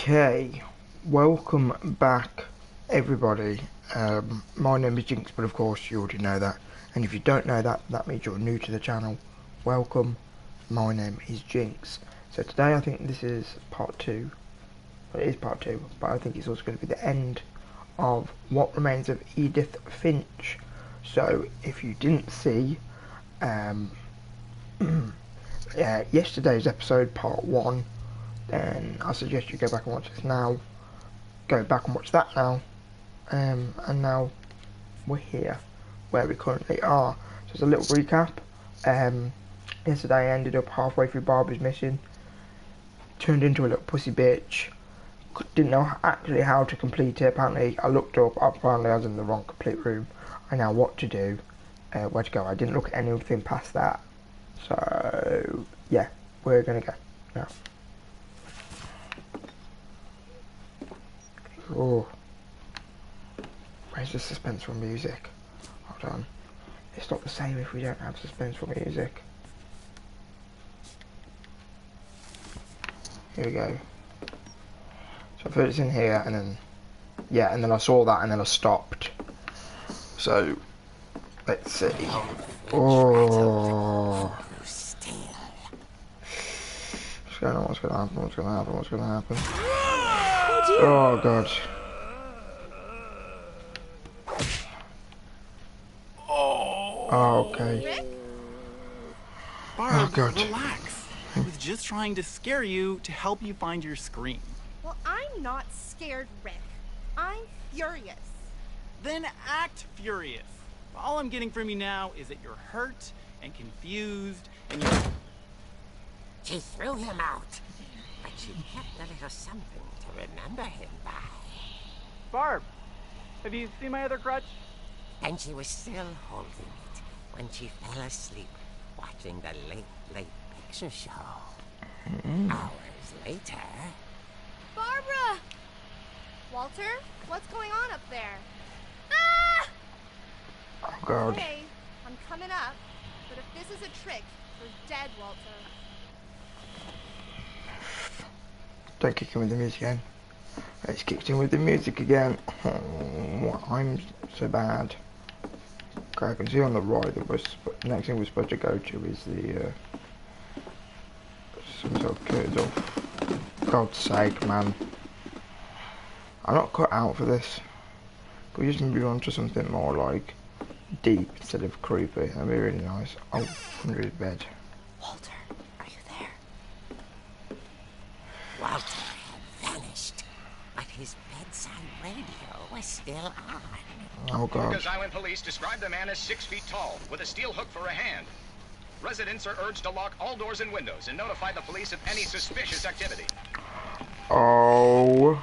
Okay, welcome back everybody. My name is Jinx, but of course you already know that, and if you don't know that, that means you're new to the channel. Welcome, my name is Jinx. So today I think this is part 2, well, it is part 2, but I think it's also going to be the end of What Remains of Edith Finch. So if you didn't see yesterday's episode, part 1, then I suggest you go back and watch this now. Go back and watch that now. And now we're here, where we currently are. So as a little recap, yesterday I ended up halfway through Barbara's mission. Turned into a little pussy bitch. Didn't know actually how to complete it. Apparently I looked up, apparently I was in the wrong complete room. I know what to do, where to go. I didn't look at anything past that. So yeah, we're gonna go now. Oh, where's the suspenseful music? Hold on. It's not the same if we don't have suspenseful music. Here we go. So I put it in here and then, yeah, and then I saw that and then I stopped. So, let's see. Oh. What's going on? What's going to happen? What's going to happen? What's going to happen? Oh god. Oh, okay. Rick? Barb, oh god. Relax. I was just trying to scare you to help you find your screen. Well, I'm not scared, Rick. I'm furious. Then act furious. All I'm getting from you now is that you're hurt and confused and you're... She threw him out, but she kept a little something to remember him by. Barb, have you seen my other crutch? And she was still holding it when she fell asleep watching the late picture show. Hours later... Barbara! Walter, what's going on up there? Ah! Oh god. Okay, I'm coming up, but if this is a trick, you're dead, Walter. Don't kick in with the music again. It's kicked in with the music again. Oh, I'm so bad. Okay, I can see on the right that the next thing we're supposed to go to is the some sort of curtains off. God's sake, man. I'm not cut out for this. Could we just move on to something more like deep instead of creepy? That'd be really nice. Oh, under his bed. Walter, are you there? Walter had vanished, but his bedside radio was still on. Oh god. Because Island Police described the man as 6 feet tall, with a steel hook for a hand. Residents are urged to lock all doors and windows and notify the police of any suspicious activity. Oh.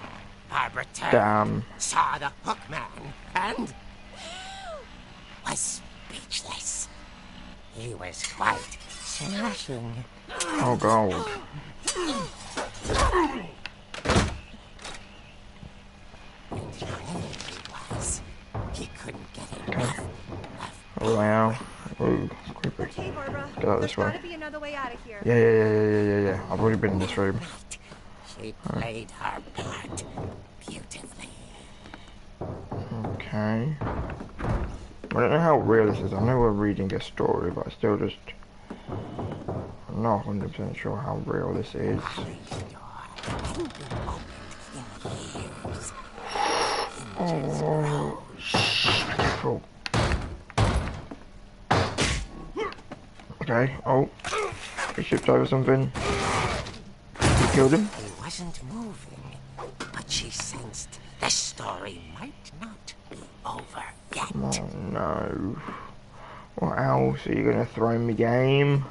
Barbara turned, Damn. saw the hook man, and was speechless. He was quite smashing. Oh god. And there he was. He couldn't get enough of Oh wow. Ooh, creepy. Okay, Barbara, Get out there's this way. gotta be another way out of here. Yeah. I've already been in this room. night. She played her part beautifully. Okay. I don't know how real this is. I know we're reading a story, but I still just... I'm not 100% sure how real this is. Oh, shit. Cool. Okay, oh. He tripped over something. He killed him? He wasn't moving, but she sensed the story might not be over yet. Oh no. What else? Are you gonna throw me game?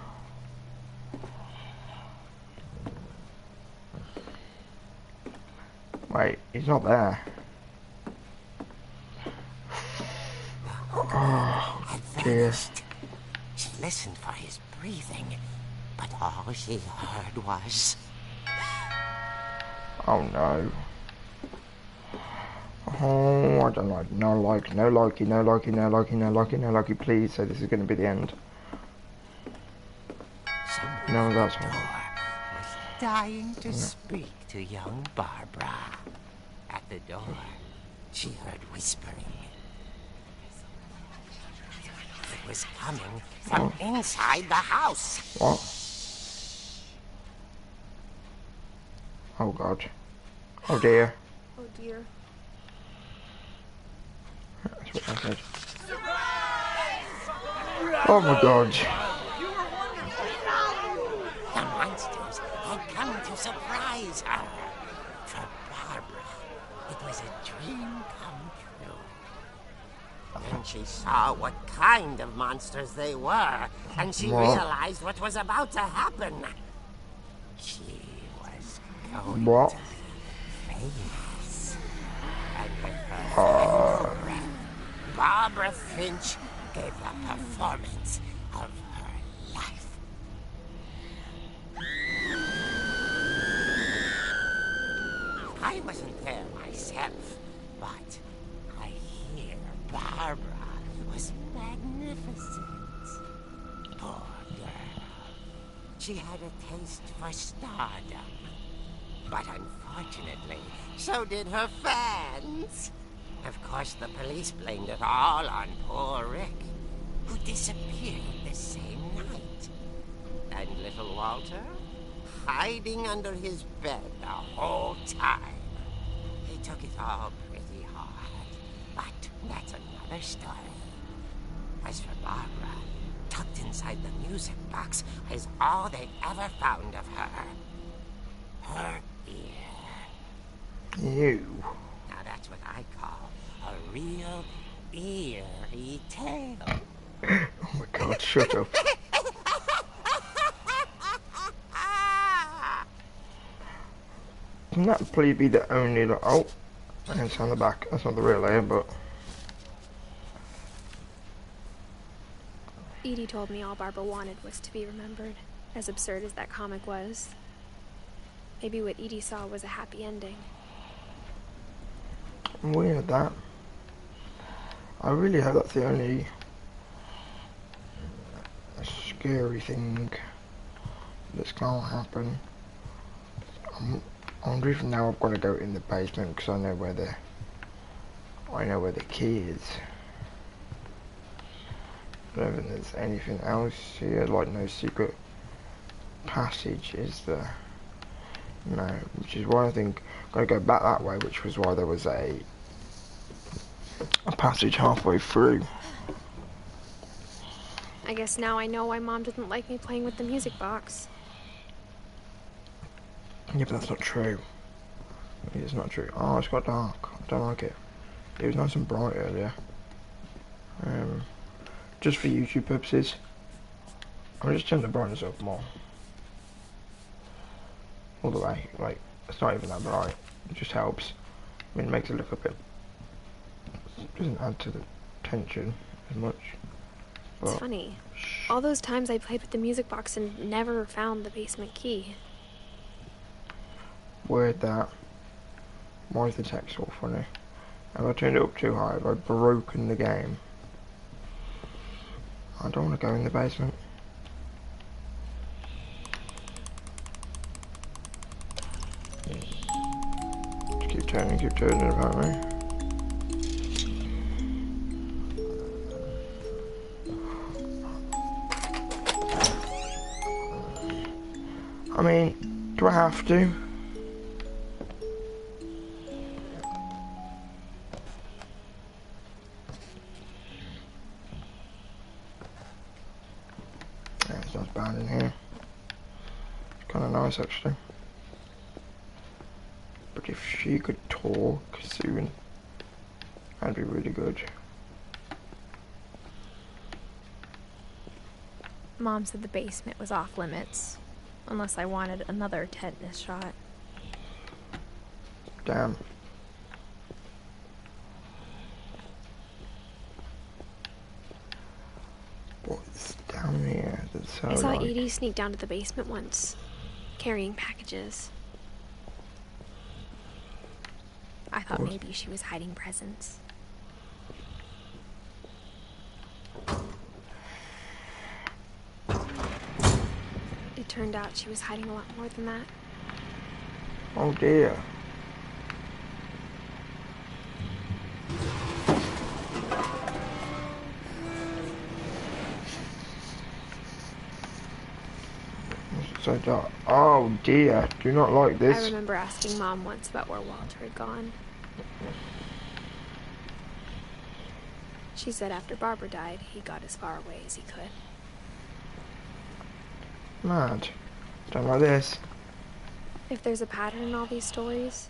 Wait, he's not there. Oh dear. She listened for his breathing, but all she heard was... Oh no. Oh, I don't like, no likey, please say this is gonna be the end. Someone No, that's at the all. door was dying to speak to to young Barbara. At the door, she heard whispering. It was coming from inside the house. What? Oh god. Oh dear. Oh dear. That's what I said. Oh my god. The monsters had come to surprise her. For Barbara, it was a dream come true. Then she saw what kind of monsters they were, and she What? realized what was about to happen. She was going What? to be famous. And with her final breath, Barbara Finch gave the performance of her life. I wasn't there myself, but I hear Barbara was magnificent. Poor girl. She had a taste for stardom. But unfortunately, so did her fans. Of course, the police blamed it all on poor Rick, who disappeared the same night. And little Walter, hiding under his bed the whole time. He took it all pretty hard, but that's another story. As for Barbara, tucked inside the music box is all they ever found of her. Her ear. You. Now that's what I call a real eerie tale. Oh my god, shut up. Can that please be the only... Oh, I can see on the back. That's not the real layer, but... Edie told me all Barbara wanted was to be remembered, as absurd as that comic was. Maybe what Edie saw was a happy ending. Weird that. I really hope that's the only scary thing that's gonna happen. I wonder if now I've got to go in the basement because I know where the key is. I don't think there's anything else here, like no secret passage, is there? No, which is why I think I'm going to go back that way, which was why there was a passage halfway through. I guess now I know why Mom didn't like me playing with the music box. Yeah, but that's not true. It's not true. Oh, it's got dark. I don't like it. It was nice and bright earlier. Just for YouTube purposes. I'll just turn the brightness up more. All the way. Like, it's not even that bright. It just helps. I mean, it makes it look a bit... It doesn't add to the tension as much. But It's funny. All those times I played with the music box and never found the basement key. weird that. Why is the text so funny? Have I turned it up too high? Have I broken the game? I don't want to go in the basement. Keep turning apparently. I mean, do I have to? Yeah, it's not bad in here. It's kind of nice actually. But if she could talk soon, that'd be really good. Mom said the basement was off limits, unless I wanted another tetanus shot. Damn. What's down here? That's so I saw like... Edie sneak down to the basement once, carrying packages. I thought What? maybe she was hiding presents. It turned out she was hiding a lot more than that. Oh dear. So dark. Oh dear, do not like I this. remember asking Mom once about where Walter had gone. She said after Barbara died, he got as far away as he could. Mad. Don't like this. If there's a pattern in all these stories,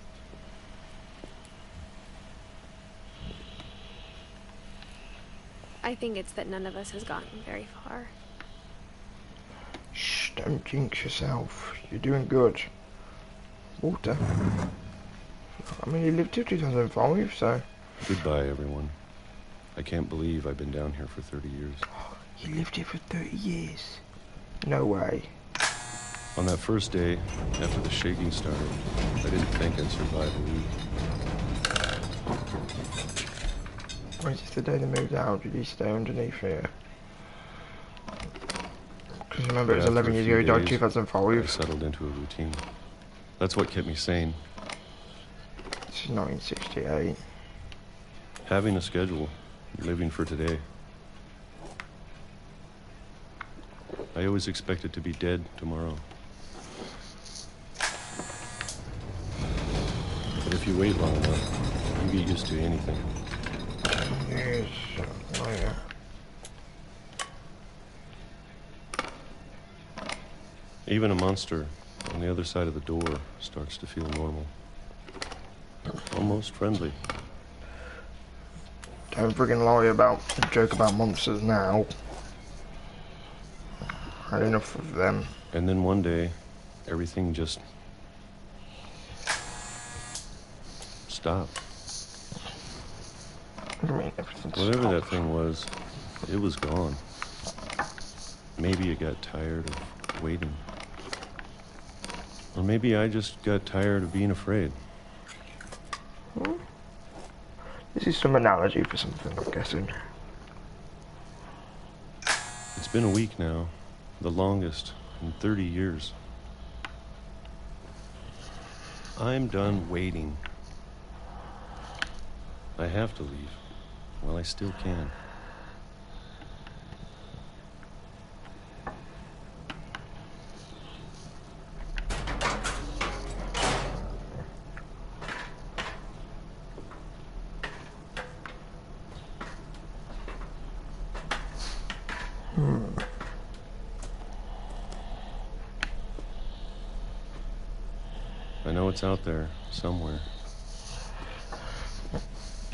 I think it's that none of us has gotten very far. Shh, don't jinx yourself. You're doing good. Walter. I mean, you lived till 2005, so... Goodbye, everyone. I can't believe I've been down here for 30 years. You lived here for 30 years? No way. On that first day, after the shaking started, I didn't think I'd survive a week. Was this the day they moved out? Did he stay underneath here? Because remember, it was But 11 after a years few ago, he died days, 2005. I settled into a routine. That's what kept me sane. This is 1968. Having a schedule, living for today. I always expected to be dead tomorrow. But if you wait long enough, you get used to anything. Yes. Oh yeah. Even a monster on the other side of the door starts to feel normal. Almost friendly. Don't friggin' lie about the joke about monsters now. Had enough of them. And then one day, everything just stopped. What do you mean everything Whatever stopped? that thing was, it was gone. Maybe it got tired of waiting. Or maybe I just got tired of being afraid. This is some analogy for something, I'm guessing. It's been a week now, the longest in 30 years. I'm done waiting. I have to leave. Well, I still can. I know it's out there, somewhere.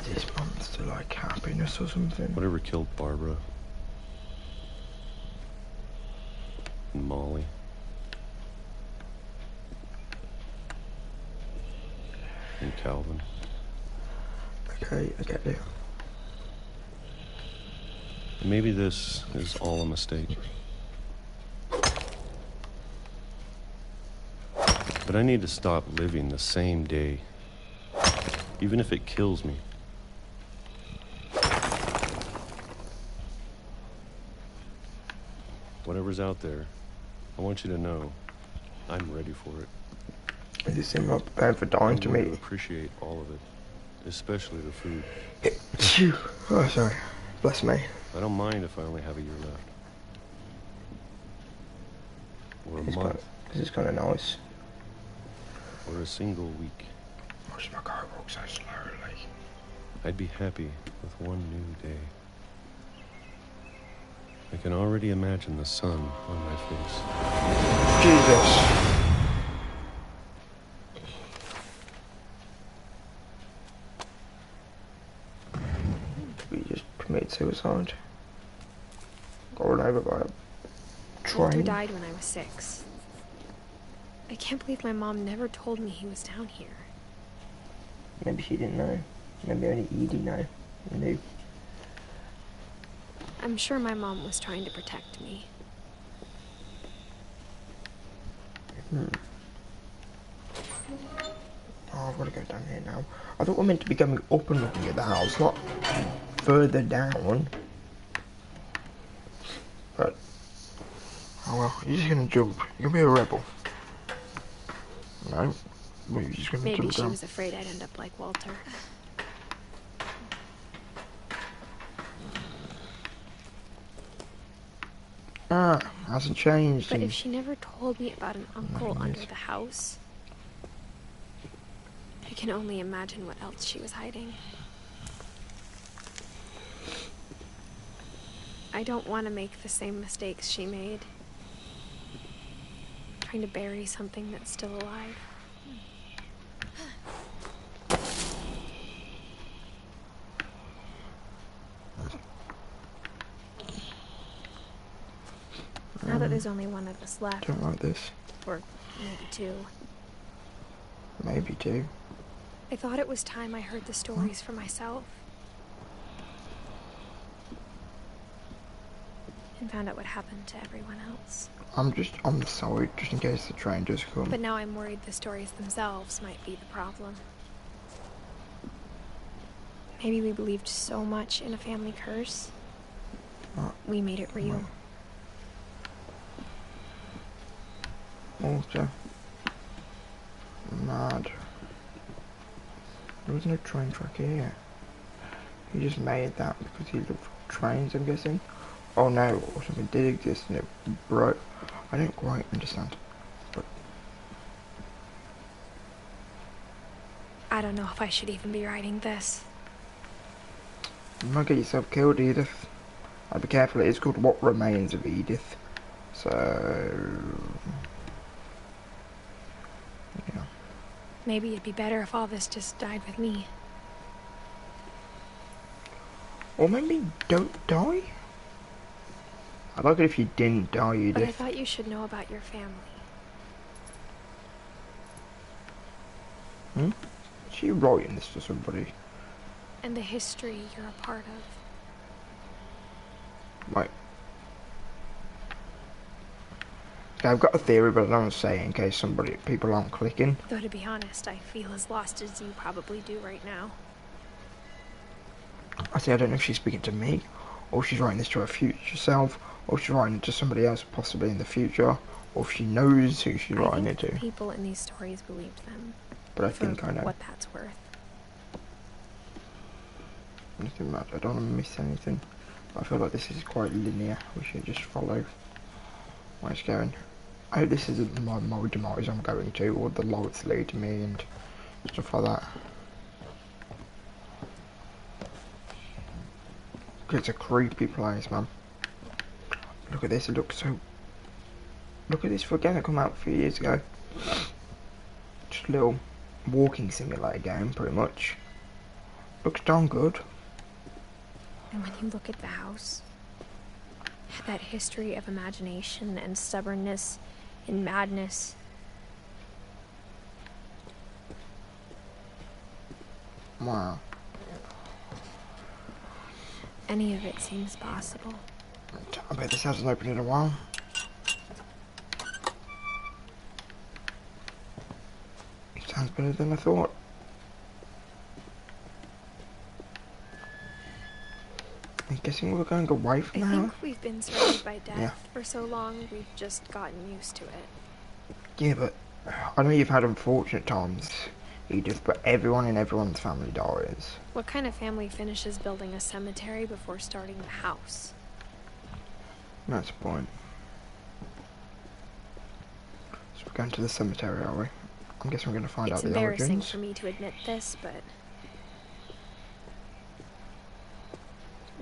This monster like happiness or something. Whatever killed Barbara. And Molly. And Calvin. Okay, I get it. And maybe this is all a mistake. But I need to stop living the same day, even if it kills me. Whatever's out there, I want you to know I'm ready for it. Does it seem like prepared for dying to I'm going me? to appreciate all of it, especially the food. Phew. Oh, sorry. Bless me. I don't mind if I only have a year left. Or a month. This is kind of nice. Or a single week. Watch my car walk so slowly. I'd be happy with one new day. I can already imagine the sun on my face. Jesus. We just committed suicide. Got run over by a Walter train. died when I was 6. I can't believe my mom never told me he was down here. Maybe she didn't know. Maybe only Edie knew. I'm sure my mom was trying to protect me. Oh, I've got to go down here now. I thought we're meant to be going up and looking at the house, not further down. But, oh well, you're just gonna jump. You're gonna be a rebel. No, Well, you're just gonna Maybe jump she down. was afraid I'd end up like Walter. Ah, hasn't changed. But in if she never told me about an uncle under the house, I can only imagine what else she was hiding. I don't want to make the same mistakes she made. Trying to bury something that's still alive. Now that there's only one of us left, Don't like this. or maybe two, Maybe two. I thought it was time I heard the stories for myself. And found out what happened to everyone else. I'm just on the side, just in case the train does come. But now I'm worried the stories themselves might be the problem. Maybe we believed so much in a family curse, we made it real. Also, mad. There was no train track here. He just made that because he looked for trains, I'm guessing. Oh no, or something did exist and it broke. I don't quite understand. But I don't know if I should even be writing this. you might get yourself killed, Edith. I'd be careful, it is called What Remains of Edith. So yeah. Maybe it'd be better if all this just died with me. Or maybe don't die? I'd like it if you didn't die, Edith. But I thought you should know about your family. Hmm? Is she writing this to somebody? And the history you're a part of. Right. Okay, I've got a theory, but I don't want to say it in case people aren't clicking. Though to be honest, I feel as lost as you probably do right now. I don't know if she's speaking to me, or she's writing this to her future self, or she's writing it to somebody else possibly in the future, or if she knows who she's writing it to. People in these stories believed them. But I think I know. What that's worth. Nothing much. I don't want to miss anything. I feel like this is quite linear. We should just follow where it's going. I hope this isn't my demise I'm going to, or the lights lead me and stuff like that. It's a creepy place, man. Look at this, it looks so... Look at this for a game that came out a few years ago. Just a little walking simulator game, pretty much. Looks darn good. And when you look at the house, that history of imagination and stubbornness and madness. Wow. Any of it seems possible. I bet this hasn't opened in a while. Sounds better than I thought. I'm guessing we're going away from I the think house? we've been surrounded by death Yeah. for so long, we've just gotten used to it. Yeah, but I know you've had unfortunate times, Edith, but everyone in everyone's family dies. What kind of family finishes building a cemetery before starting the house? That's the point. So we're going to the cemetery, are we? I'm guessing we're going to find out It's the embarrassing origins. for me to admit this, but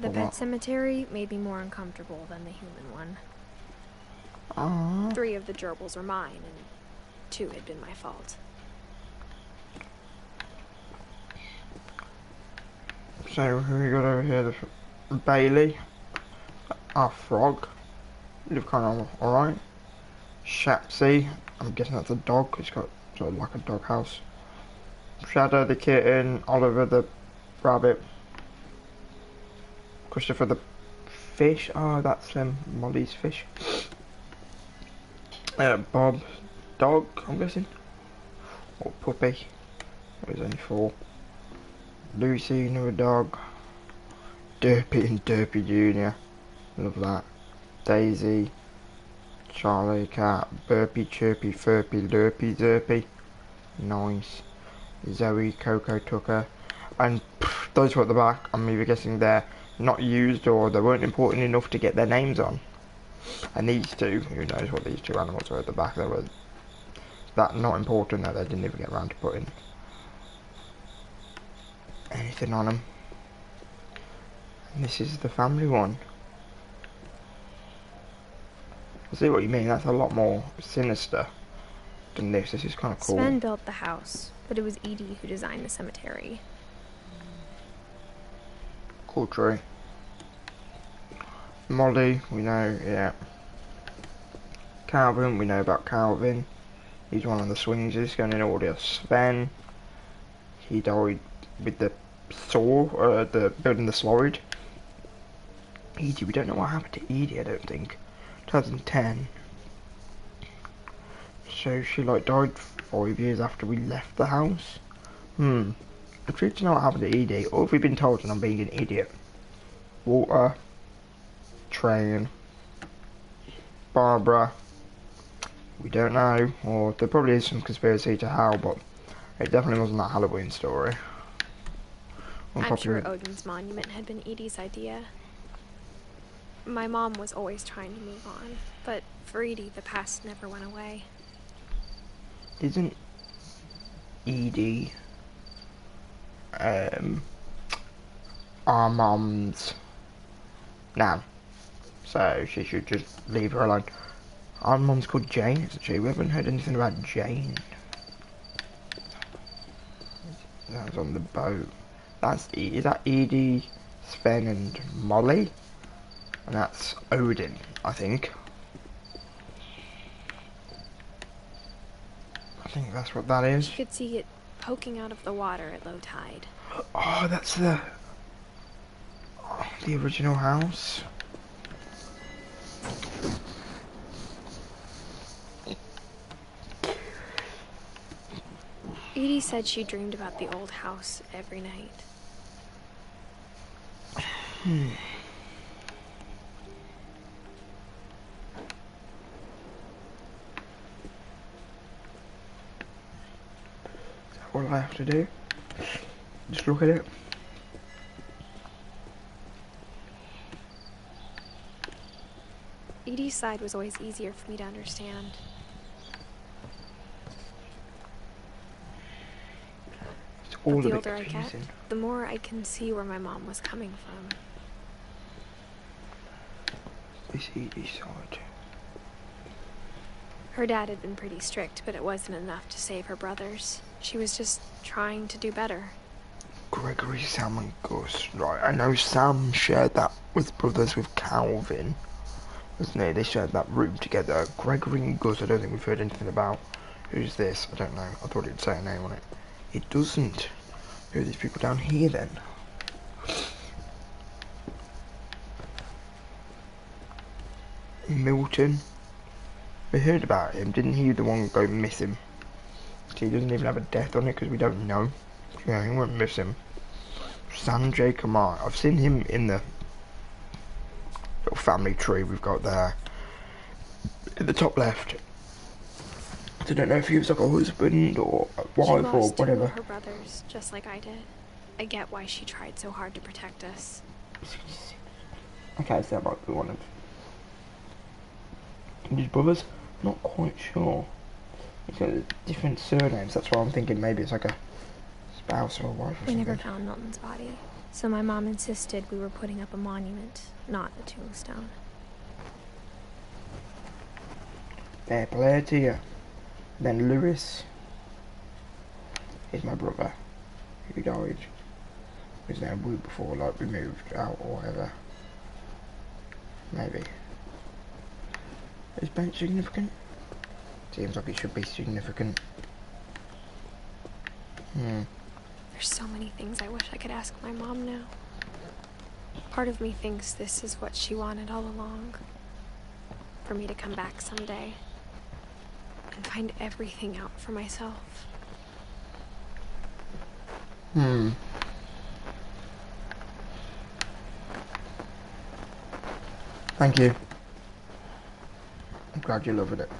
the Well, pet what? cemetery made me more uncomfortable than the human one. Ah, 3 of the gerbils were mine, and 2 had been my fault. so who we got over here? Bailey, our frog. Live kind of alright. Shapsy, I'm guessing that's a dog. It's got sort of like a dog house. Shadow the kitten. Oliver the rabbit. Christopher the fish. Oh, that's Molly's fish. Bob, dog, I'm guessing. Or puppy. There's only 4. Lucy, another dog. Derpy and Derpy Jr. Love that. Daisy. Charlie, cat. Burpy, chirpy, furpy, lurpy, zerpy. Nice. Zoe, Coco, Tucker, and those who are at the back, I'm either guessing they're not used or they weren't important enough to get their names on. And these two, who knows what these two animals were at the back, they were that not important that they didn't even get around to putting anything on them. And this is the family one. I see what you mean, that's a lot more sinister than this. This is kind of cool. Sven built the house, but it was Edie who designed the cemetery. Cool tree. Molly, we know, yeah. Calvin, we know about Calvin. He's one of the swings. He's going in order. Sven, he died with the saw, the building the slide. Edie, we don't know what happened to Edie, I don't think. 2010. So she like died 5 years after we left the house. I'm intrigued to know what happened to Edie, or have we been told and I'm being an idiot? Walter, Train, Barbara, we don't know, or there probably is some conspiracy to how, but it definitely wasn't that Halloween story. I'm sure Odin's monument had been Edie's idea. My mom was always trying to move on, but for Edie, the past never went away. Isn't Edie our mom's nan? So she should just leave her alone. Our mom's called Jane, isn't she? We haven't heard anything about Jane. That was on the boat. Is that Edie, Sven and Molly? And that's Odin, I think. I think that's what that is. You could see it poking out of the water at low tide. Oh, that's the original house. Edie said she dreamed about the old house every night. Is that all I have to do? Just look at it. Edie's side was always easier for me to understand. All But the of it older I get, confusing. the more I can see where my mom was coming from. This Edie side. Her dad had been pretty strict, but it wasn't enough to save her brothers. She was just trying to do better. Gregory, Sam and Gus. Right, I know Sam shared that with brothers with Calvin. Wasn't it? They shared that room together. Gregory and Gus, I don't think we've heard anything about. Who's this? I don't know. I thought it'd say a name on it. It doesn't. Who are these people down here then? Milton. We heard about him. Didn't he the one go missing? He doesn't even have a death on it because we don't know. Yeah, he won't miss him. Sanjay Kumar. I've seen him in the little family tree we've got there. In the top left. I don't know if he was like a husband or a wife or She whatever. lost two of her brothers, just like I did. I get why she tried so hard to protect us. Okay, so that might be one of his brothers. Not quite sure. He's got different surnames. That's why I'm thinking maybe it's like a spouse or a wife or We something. never found Milton's body, so my mom insisted we were putting up a monument, not a tombstone. Fair play to you. Then Lewis is my brother, who died. He was there a week before, like, we moved out or whatever. Maybe. Is bench significant? Seems like it should be significant. There's so many things I wish I could ask my mom now. Part of me thinks this is what she wanted all along. For me to come back someday and find everything out for myself. Thank you. I'm glad you're loving it.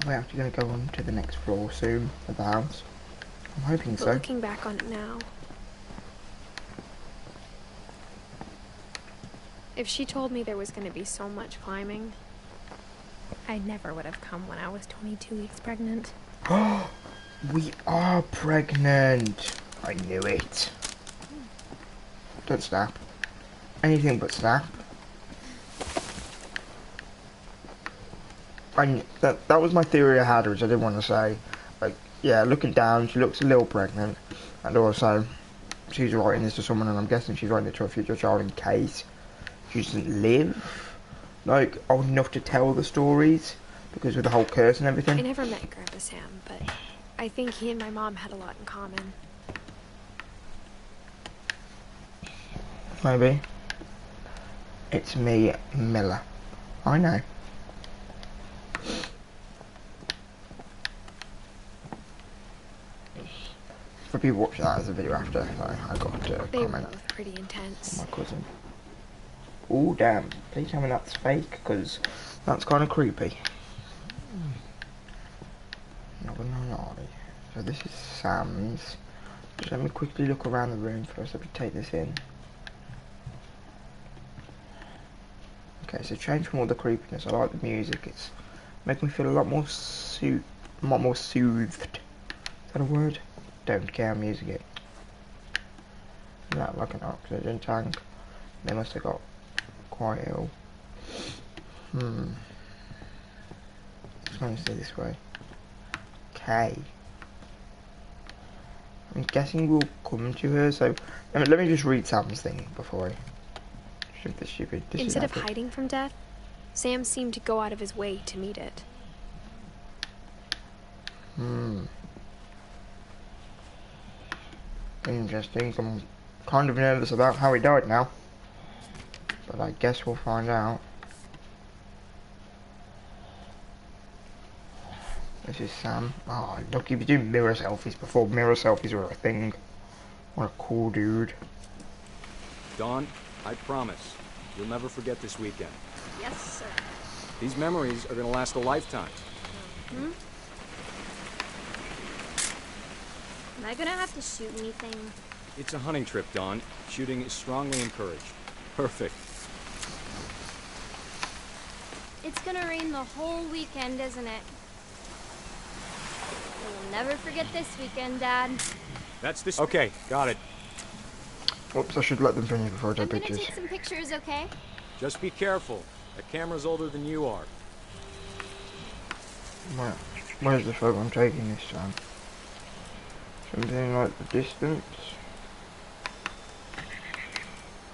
We're actually going to go on to the next floor soon of the house. I'm hoping But so. looking back on it now, if she told me there was going to be so much climbing, I never would have come when I was 22 weeks pregnant. We are pregnant. I knew it. Don't snap. Anything but snap. That was my theory I had, which I didn't want to say. Like, yeah, looking down, she looks a little pregnant. And also, she's writing this to someone, and I'm guessing she's writing it to a future child in case she doesn't live, like, old enough to tell the stories, because with the whole curse and I everything. never met Grandpa Sam, but I think he and my mom had a lot in common. Maybe. It's me, Miller. I know. For people watching that as a video after, I got to They were comment. both pretty intense. My cousin. Oh damn! Please tell me that's fake, because that's kind of creepy. Not gonna lie. So this is Sam's. Just let me quickly look around the room first. Let me take this in. Okay, so change from all the creepiness. I like the music. It's making me feel a lot more soothed. Is that a word? Don't care. I'm using it. That like an oxygen tank. They must have got quite ill. Just going to stay this way. Okay. I'm guessing we'll come to her, so let me just read Sam's thing before I shoot this stupid. Instead of hiding from death, Sam seemed to go out of his way to meet it. Interesting. I'm kind of nervous about how he died now, but I guess we'll find out. This is Sam. Oh, look, he was doing mirror selfies before mirror selfies were a thing. What a cool dude. Dawn, I promise, you'll never forget this weekend. Yes, sir. These memories are gonna last a lifetime. Am I gonna have to shoot anything? It's a hunting trip, Dawn. Shooting is strongly encouraged. Perfect. It's gonna rain the whole weekend, isn't it? We'll never forget this weekend, Dad. That's this. Okay, got it. Oops, I should let them finish before I I'm take gonna pictures. take some pictures, okay? Just be careful. That camera's older than you are. Where's the photo I'm taking this time? Something like the distance.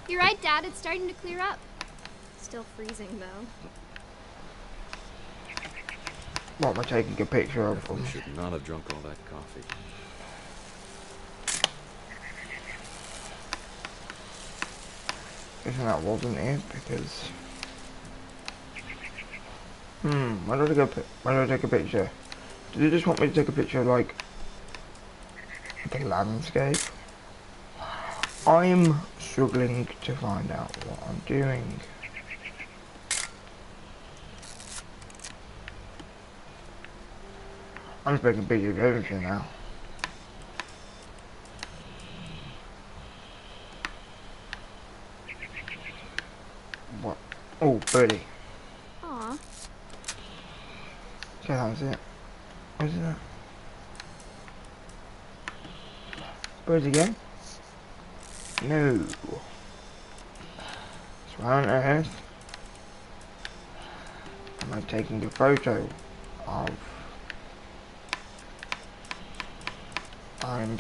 You're right, Dad. It's starting to clear up. Still freezing, though. What am I taking a picture of? Definitely should not have drunk all that coffee. Guessing that wasn't it, because... why did I take a picture? Did they just want me to take a picture of, like, the landscape? I'm struggling to find out what I'm doing. I'm just making a picture of everything now. What? Oh, birdie. Aw. Okay, that was it. What was that? Birds again? No. So why on earth am I taking a photo of? I'm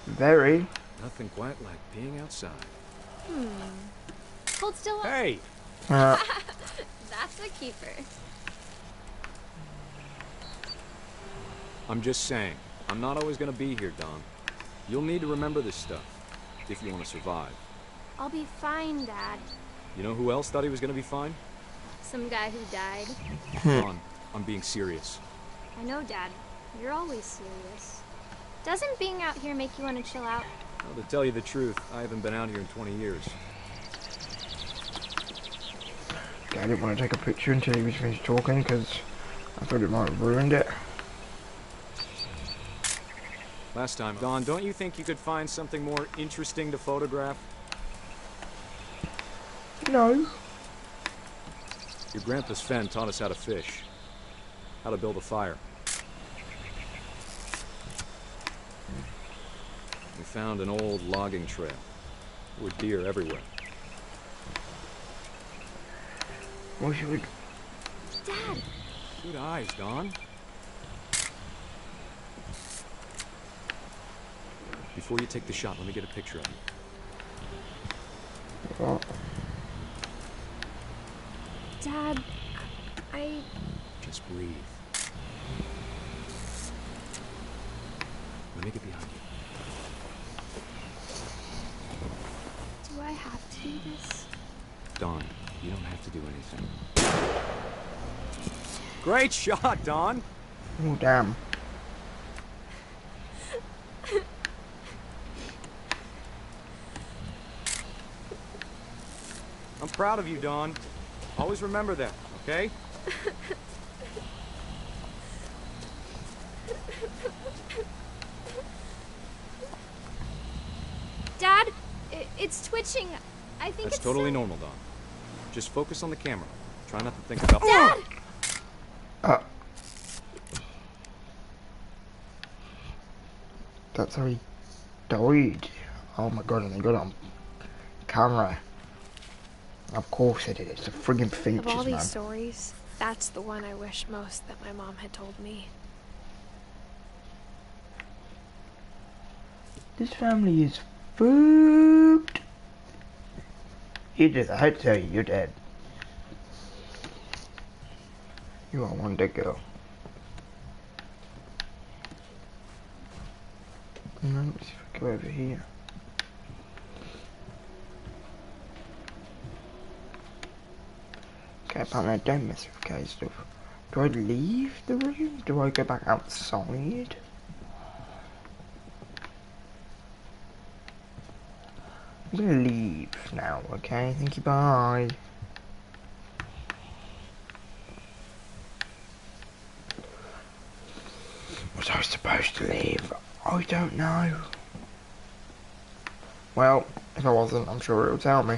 very. Nothing quite like being outside. Hold still. Hey! That's a keeper. I'm just saying, I'm not always gonna be here, Dawn. You'll need to remember this stuff, if you want to survive. I'll be fine, Dad. You know who else thought he was gonna be fine? Some guy who died. Dawn, I'm being serious. I know, Dad. You're always serious. Doesn't being out here make you want to chill out? Well, to tell you the truth, I haven't been out here in 20 years. I didn't want to take a picture until he was finished talking, because I thought it might have ruined it. Last time, Dawn, don't you think you could find something more interesting to photograph? No. Your grandpa's Fen taught us how to fish, how to build a fire. We found an old logging trail with deer everywhere. What should we... Dad! Good eyes, Dawn. Before you take the shot, let me get a picture of you. What? Dad, I... Just breathe. Let me get behind you. Do I have to do this? Dawn, you don't have to do anything. Great shot, Dawn! Oh, damn. I'm proud of you, Dawn. Always remember that, okay? Dad, it's twitching. I think That's it's totally normal, Dawn. Just focus on the camera. Try not to think about... Dad! That's how he died. Oh my god, and they got it on camera. Of course it is. It's a friggin' Finches, Of all these man. stories, that's the one I wish most that my mom had told me. This family is fucked. Edith, I hate to tell you, you're dead. You are one dead girl. No, let's go over here. Okay, apparently I don't mess with K stuff. Do I leave the room? Do I go back outside? I'm gonna leave now, okay? Thank you, bye. Was I supposed to leave? I don't know. Well, if I wasn't, I'm sure it'll tell me.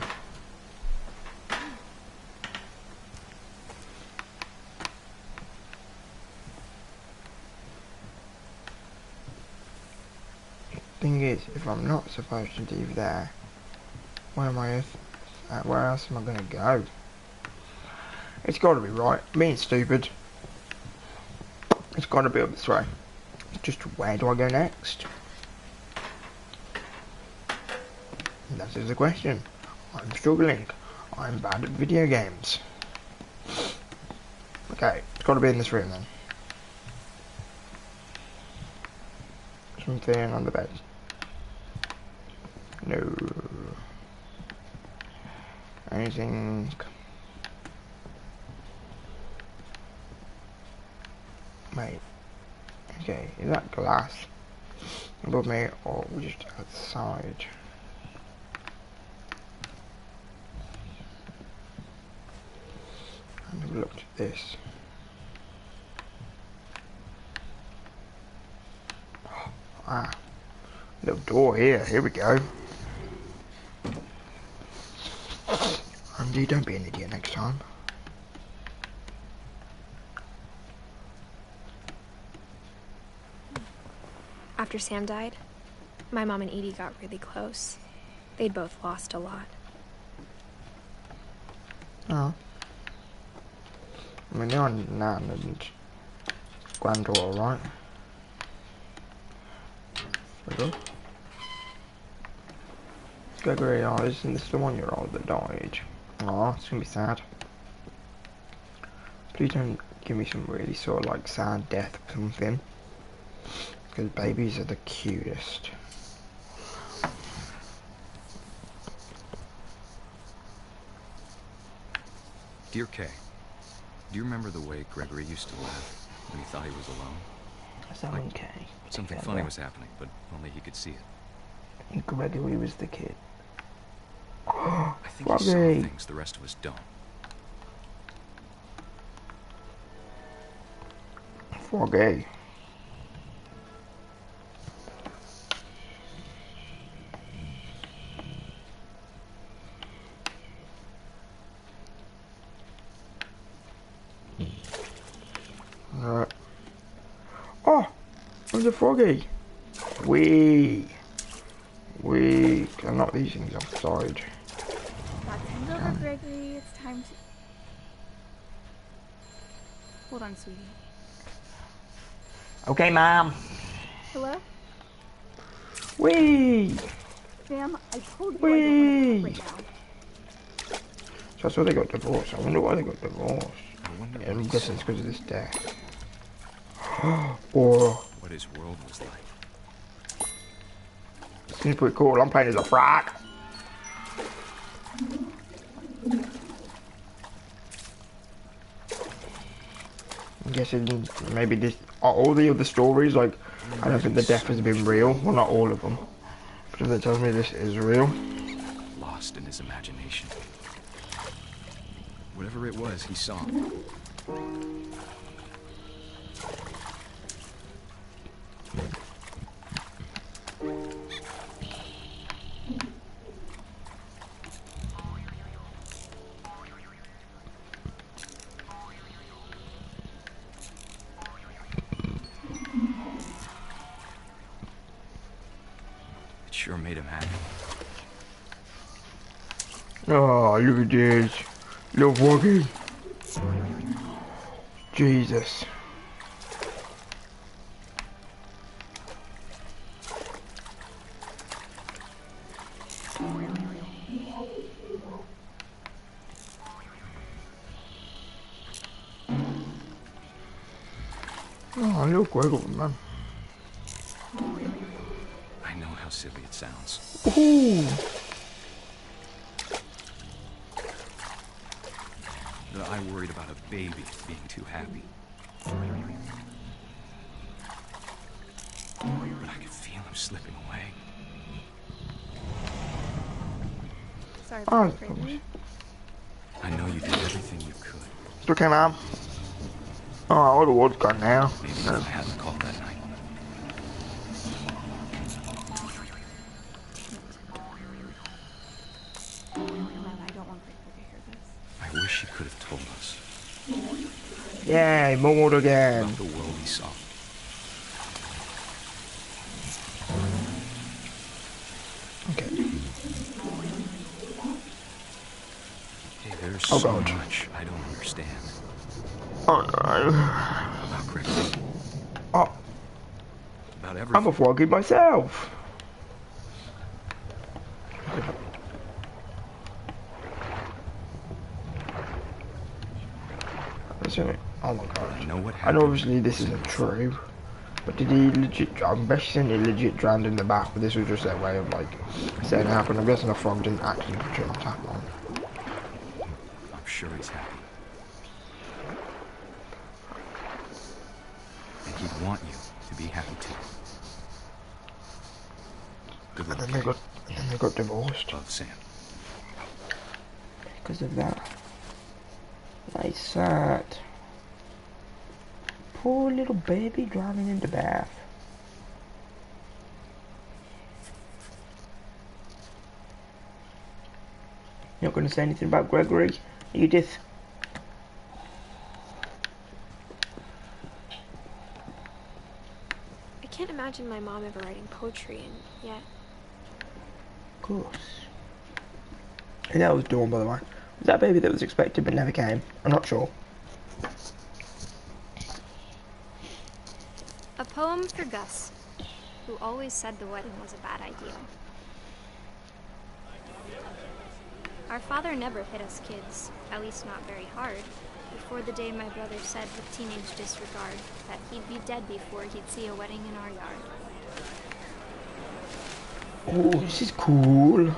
Thing is, if I'm not supposed to leave there, where else am I gonna go? It's gotta be right. Being stupid. It's gotta be up this way. Just where do I go next? That is the question. I'm struggling. I'm bad at video games. Okay, it's gotta be in this room then. Something on the bed. No. Anything? Wait. Okay, is that glass above me or just outside? I've never looked at this. Ah, little door here. Here we go. Andy, don't be an idiot next time. After Sam died, my mom and Edie got really close. They'd both lost a lot. Oh. I mean, they're on Nan and granddaughter, right? So, Gregory, oh, isn't this the 1-year-old that died? Oh, it's gonna be sad. Please don't give me some really sort of like sad death or something. Because babies are the cutest. Dear Kay, do you remember the way Gregory used to laugh when he thought he was alone? Someone K. Something funny was happening, but only he could see it. And Gregory was the kid. I think he saw things the rest of us don't. Froggy. Alright. Oh! There's a Froggy! Wee! Can I knock these things offside? That's over, Gregory. It's time to... Hold on, sweetie. Okay, Mom. Hello? Wee! Sam, I told you Wee! I don't want to talk right now. So that's why they got divorced. I wonder why they got divorced. I wonder Yeah, I'm what guessing it's because of this death. Or... what his world was like. Seems pretty cool. I'm playing as a frog. I'm guessing maybe this... all the other stories, like, I don't think the death has been real. Well, not all of them. But if it tells me this is real. Lost in his imagination. Whatever it was, he saw. It sure made him happy. Oh, look at this. Little Froggy. Jesus. Oh, little Gregor, man. I know how silly it sounds. Ooh. But I worried about a baby being too happy. But I could feel him slipping away. Sorry Oh, about that, Gregory. I know you did everything you could. It's okay, Mom. Oh, all the wood's gone now. Maybe if I hadn't called that night. Mom, I don't want Gregory to hear this. I wish he could have told us Yay, mold again. about the world he saw. Okay. Hey, there's Oh, so God. much I don't understand Oh no. about Gregory, Oh, about I'm everything. a Froggy myself. Listen, oh my I god. know what I happened. know obviously this isn't true, but did he legit, I'm guessing he legit drowned in the bath, but this was just their way of like saying it happened. I'm guessing the frog didn't actually put it on tap on. I'm sure he's happy. And he'd want you to be happy too. Good And luck. then they got divorced Love, Sam. because of that. Nice sad. Poor little baby drowning in the bath. You're not going to say anything about Gregory, Edith? I can't imagine my mom ever writing poetry, and yet Of course. And that was Dawn, by the way. Was that baby that was expected but never came? I'm not sure. A poem for Gus, who always said the wedding was a bad idea. Our father never hit us kids, at least not very hard, before the day my brother said with teenage disregard that he'd be dead before he'd see a wedding in our yard. Oh, this is cool.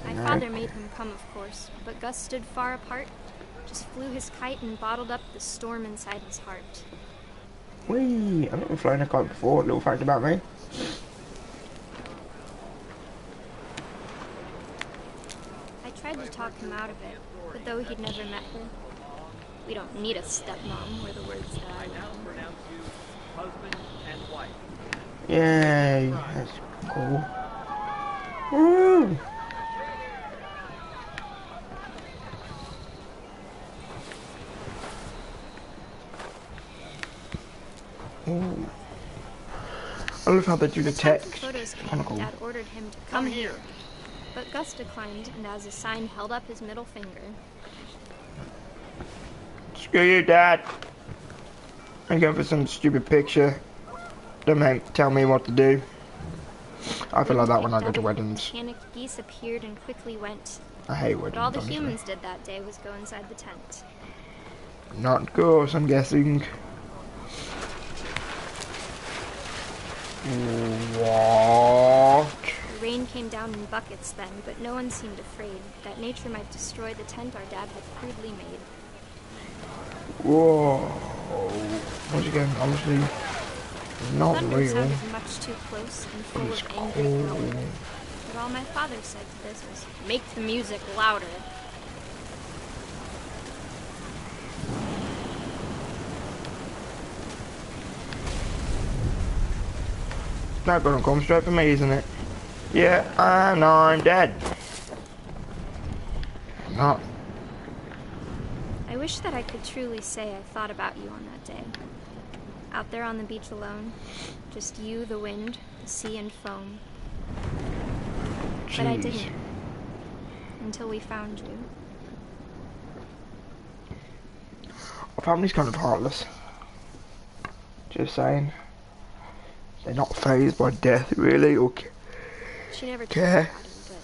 My father made him come, of course, but Gus stood far apart, just flew his kite and bottled up the storm inside his heart. Whee! I've never flown a kite before, little fact about me. I tried to talk him out of it, but though he'd never met her, We don't need a stepmom, were the words that I now remember. pronounce you husband and wife. Yay, that's cool. Woo! Ooh. I love how they do the The time text. for photos Kinda came, cool. Dad ordered him to come here. But Gus declined, and as a sign held up his middle finger. Screw you, Dad. I'm going for some stupid picture. Don't tell me what to do. I feel like that when I go to weddings. Panicked geese appeared and quickly went. I hate weddings, But all the honestly. humans did that day was go inside the tent. Not ghosts, I'm guessing. What? The rain came down in buckets then, but no one seemed afraid that nature might destroy the tent our dad had crudely made. Whoa. Once again, honestly, not Thunder real. sounded much too close and full It's of angry cold. growling. But all my father said to this was, "Make the music louder." Not gonna come straight for me, isn't it? Yeah, and I'm dead. Not. I wish that I could truly say I thought about you on that day. Out there on the beach alone, just you, the wind, the sea, and foam. But I Jeez. didn't. Until we found you. Our family's kind of heartless. Just saying. They're not fazed by death, really, or She never told me care. about him,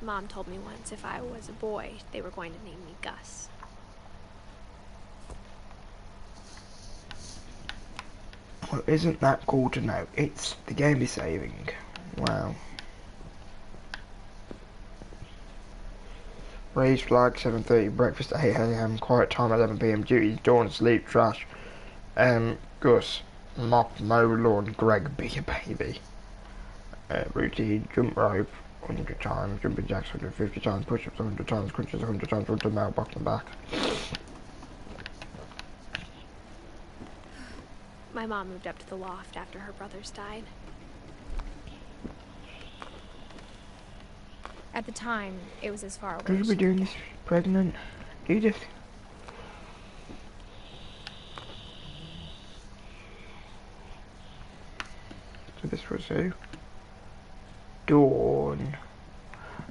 but Mom told me once if I was a boy, they were going to name me Gus. Well, isn't that cool to know? It's the game is saving. Wow. Raised flag 7:30, breakfast at 8 AM, quiet time 11 PM, duties, dawn, sleep, trash. Gus, mop, mow, lawn, Greg, be a baby. Routine, jump rope 100 times, jumping jacks 150 times, push-ups 100 times, crunches 100 times, run to the mailbox and back. My mom moved up to the loft after her brothers died. At the time, it was as far away Could as you be she doing could this pregnant? Edith? So this was who? Dawn.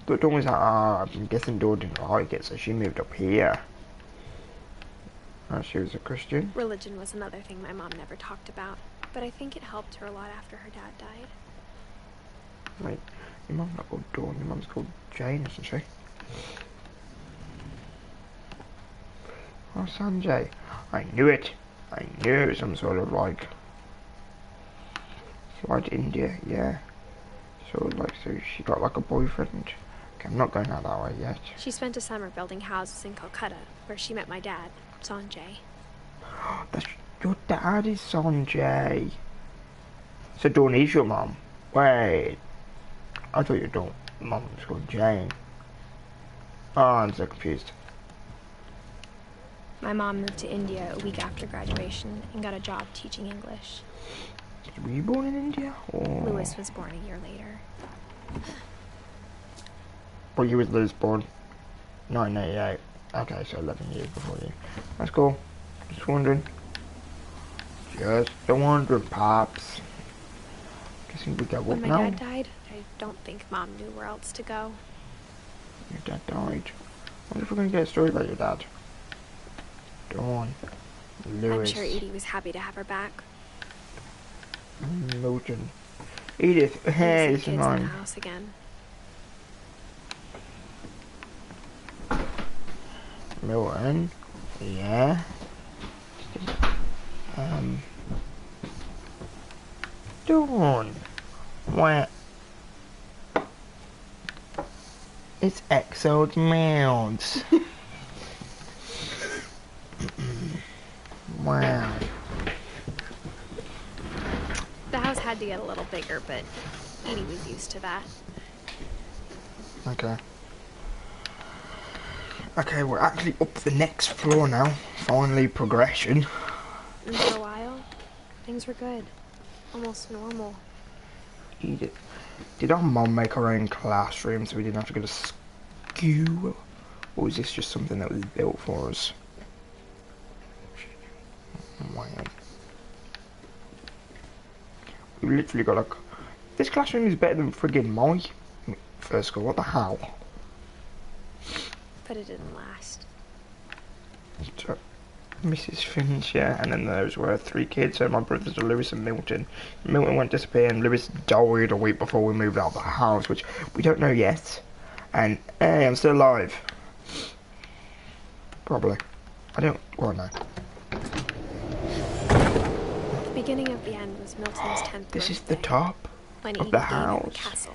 But Dawn was like, I'm guessing Dawn didn't like it, so she moved up here. She was a Christian. Religion was another thing my mom never talked about, but I think it helped her a lot after her dad died. Wait, your mum's not called Dawn, your mum's called Jane, isn't she? Oh, Sanjay. I knew it. I knew it was some sort of like... Flight to India, yeah. So she got like a boyfriend. Okay, I'm not going out that way yet. She spent a summer building houses in Calcutta, where she met my dad, Sanjay. That's your dad is Sanjay. So Dawn is your mum. Wait. I thought your mum was called Jane. Oh, I'm so confused. My mom moved to India a week after graduation and got a job teaching English. Were you born in India? Or... Lewis was born a year later. Well, you was Lewis born 1988. Okay, so 11 years before you. That's cool. Just wondering. Just wondering, Pops. Guessing we go When up my now. dad died, I don't think Mom knew where else to go. Your dad died. I wonder if we're going to get a story about your dad. Dawn. Lewis. I'm sure Edie was happy to have her back. Milton. Edith. Hey, this is Kids in the mine. house again. Milton. Yeah. Dawn. Where? It's Exo's mouths. Wow. The house had to get a little bigger, but Edie was used to that. Okay. Okay, we're actually up the next floor now. Finally, progression. And for a while, things were good. Almost normal. Edith, did our mum make our own classroom so we didn't have to go to school? Or was this just something that was built for us? Wow. We literally got like... This classroom is better than friggin' my first school. What the hell? But it didn't last. So, Mrs. Finch, yeah, and then those were 3 kids, so my brothers are Lewis and Milton. Milton went disappearing, Lewis died a week before we moved out of the house, which we don't know yet. And, hey, I'm still alive. Probably. I don't quite know. The beginning of the end was Milton's 10th This birthday, is the top when of Edith the gave him house. the castle.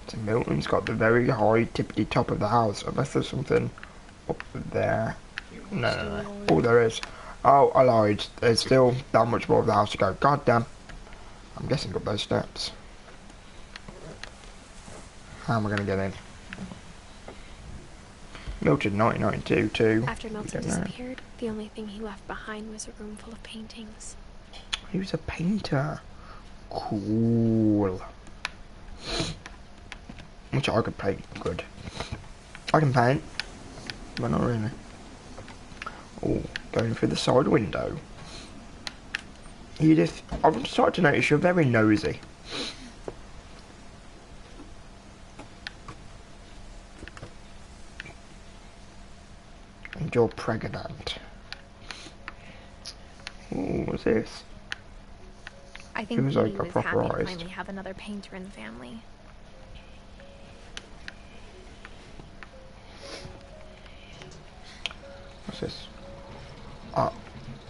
So Milton's got the very high tippity top of the house, unless there's something up there. No. Oh, there is. Oh, I lied. There's still that much more of the house to go. God damn. I'm guessing up those steps. How am I going to get in? Milton 1992 too. After Milton disappeared, the only thing he left behind was a room full of paintings. He was a painter. Cool. Which I could paint good. I can paint, but not really. Oh, going through the side window. Edith, I've started to notice you're very nosy. And you're pregnant. Ooh, what's this? I think Seems Edie like a was proper happy to eyes. finally have another painter in the family. What's this? Oh,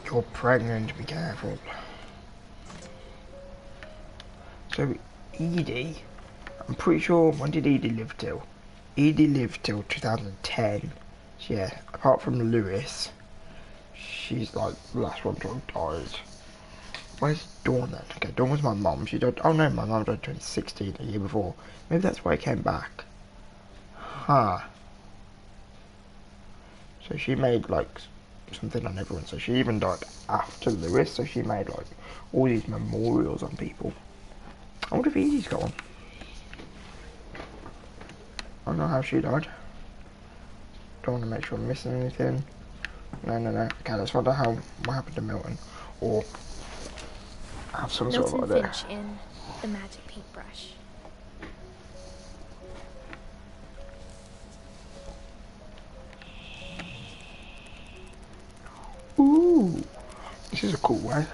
you're pregnant, be careful. So, Edie, I'm pretty sure, when did Edie live till? Edie lived till 2010. So yeah, apart from Lewis, she's like the last one to have died. Where's Dawn then? Okay, Dawn was my mum. She died, oh no, my mum died in 2016, the year before. Maybe that's why I came back. Huh. So she made like something on everyone. So she even died after Lewis. So she made like all these memorials on people. I wonder if Edie's got one. I don't know how she died. Don't want to make sure I'm missing anything. No. Okay, let's find out what happened to Milton. Or have some Milton sort of idea. Finch in The Magic Paintbrush. Ooh, this is a cool way.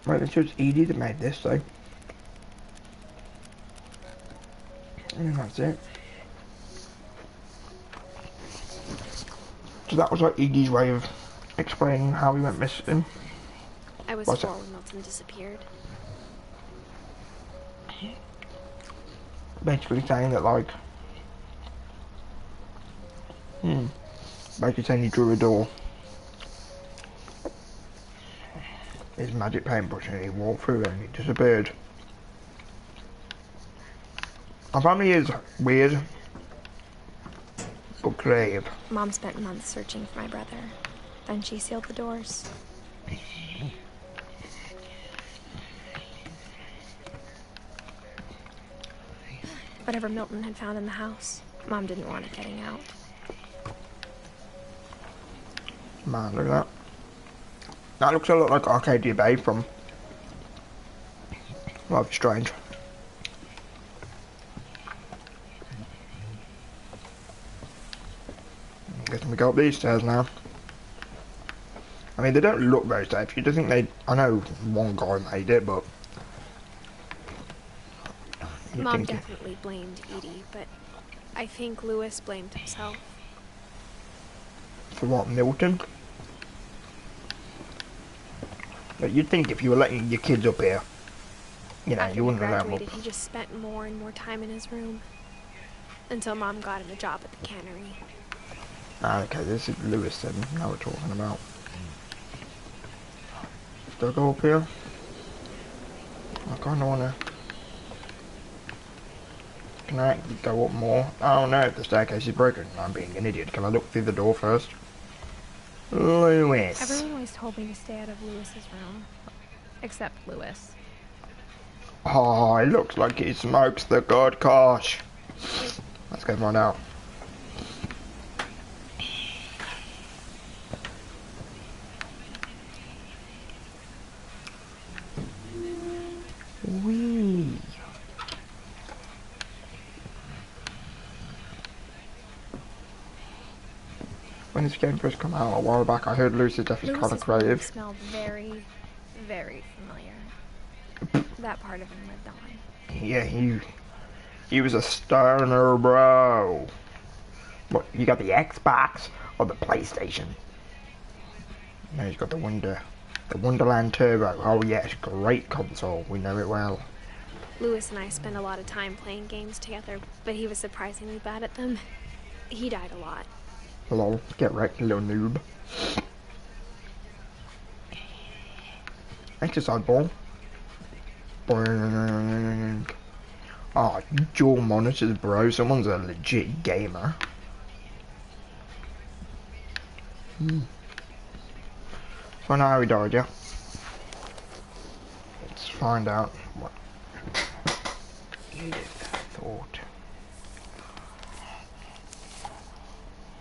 Right, it's just Edie that made this though. And that's it. So that was like Edie's way of explaining how we went missing. I was What's 4 that? when Milton disappeared. Basically saying that like... Basically saying he drew a door. His magic paintbrush and he walked through it and he disappeared. Our family is weird, but creative. Mom spent months searching for my brother. Then she sealed the doors. Whatever Milton had found in the house, Mom didn't want it getting out. Man, look at that. That looks a lot like Arcadia Bay from Life is Strange. Guessing we go up these stairs now. I mean, they don't look very safe. You don't think they... I know one guy made it, but... Mom definitely blamed Edie, but I think Lewis blamed himself. For what, Milton? But you'd think if you were letting your kids up here, you know, After you he wouldn't allow him graduated, up. he just spent more and more time in his room. Until Mom got him a job at the cannery. Ah, okay, this is Lewis then, now we're talking about. Do I go up here? I kinda wanna... Can I go up more? Oh no, the staircase is broken. I'm being an idiot. Can I look through the door first? Lewis. Everyone always told me to stay out of Lewis's room. Except Lewis. Oh, it looks like he smokes the good kosh. Let's go find out. Wee. When this game first came out a while back, I heard Lucy's death is kind of Lewis's creative. room smelled very, very familiar. That part of him lived on. Yeah, he was a stoner, bro. What, you got the Xbox or the PlayStation? No, he's got the Wonderland Turbo. Oh yes, great console. We know it well. Lewis and I spent a lot of time playing games together, but he was surprisingly bad at them. He died a lot. Lol, get wrecked, little noob. Exercise ball. Boing. Oh, dual monitors, bro. Someone's a legit gamer. Find out how he died, yeah? Let's find out what Edith thought.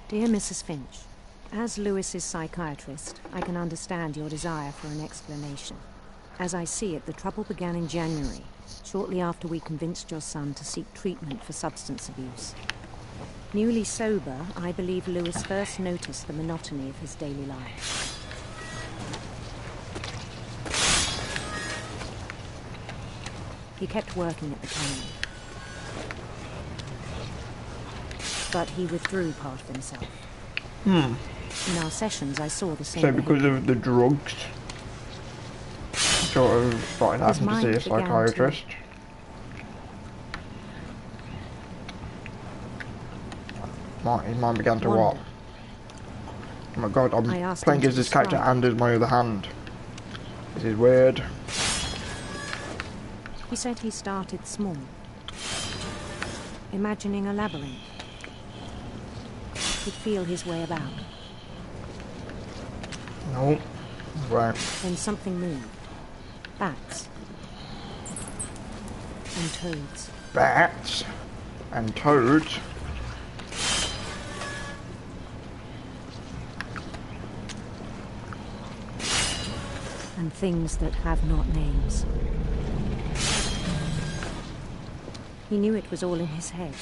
Dear Mrs. Finch, as Lewis's psychiatrist, I can understand your desire for an explanation. As I see it, the trouble began in January, shortly after we convinced your son to seek treatment for substance abuse. Newly sober, I believe Lewis first noticed the monotony of his daily life. He kept working at the cannery, but he withdrew part of himself. In our sessions, I saw the same So because behavior. of the drugs, sort of started His having to see mind a began psychiatrist. His mind began to what? Wander. Oh my god, I I'm asked playing him as to this character describe and as my other hand. This is weird. He said he started small, imagining a labyrinth. He'd feel his way about. No. Right. Then something moved. Bats. And toads. Bats and toads. And things that have not names. He knew it was all in his head.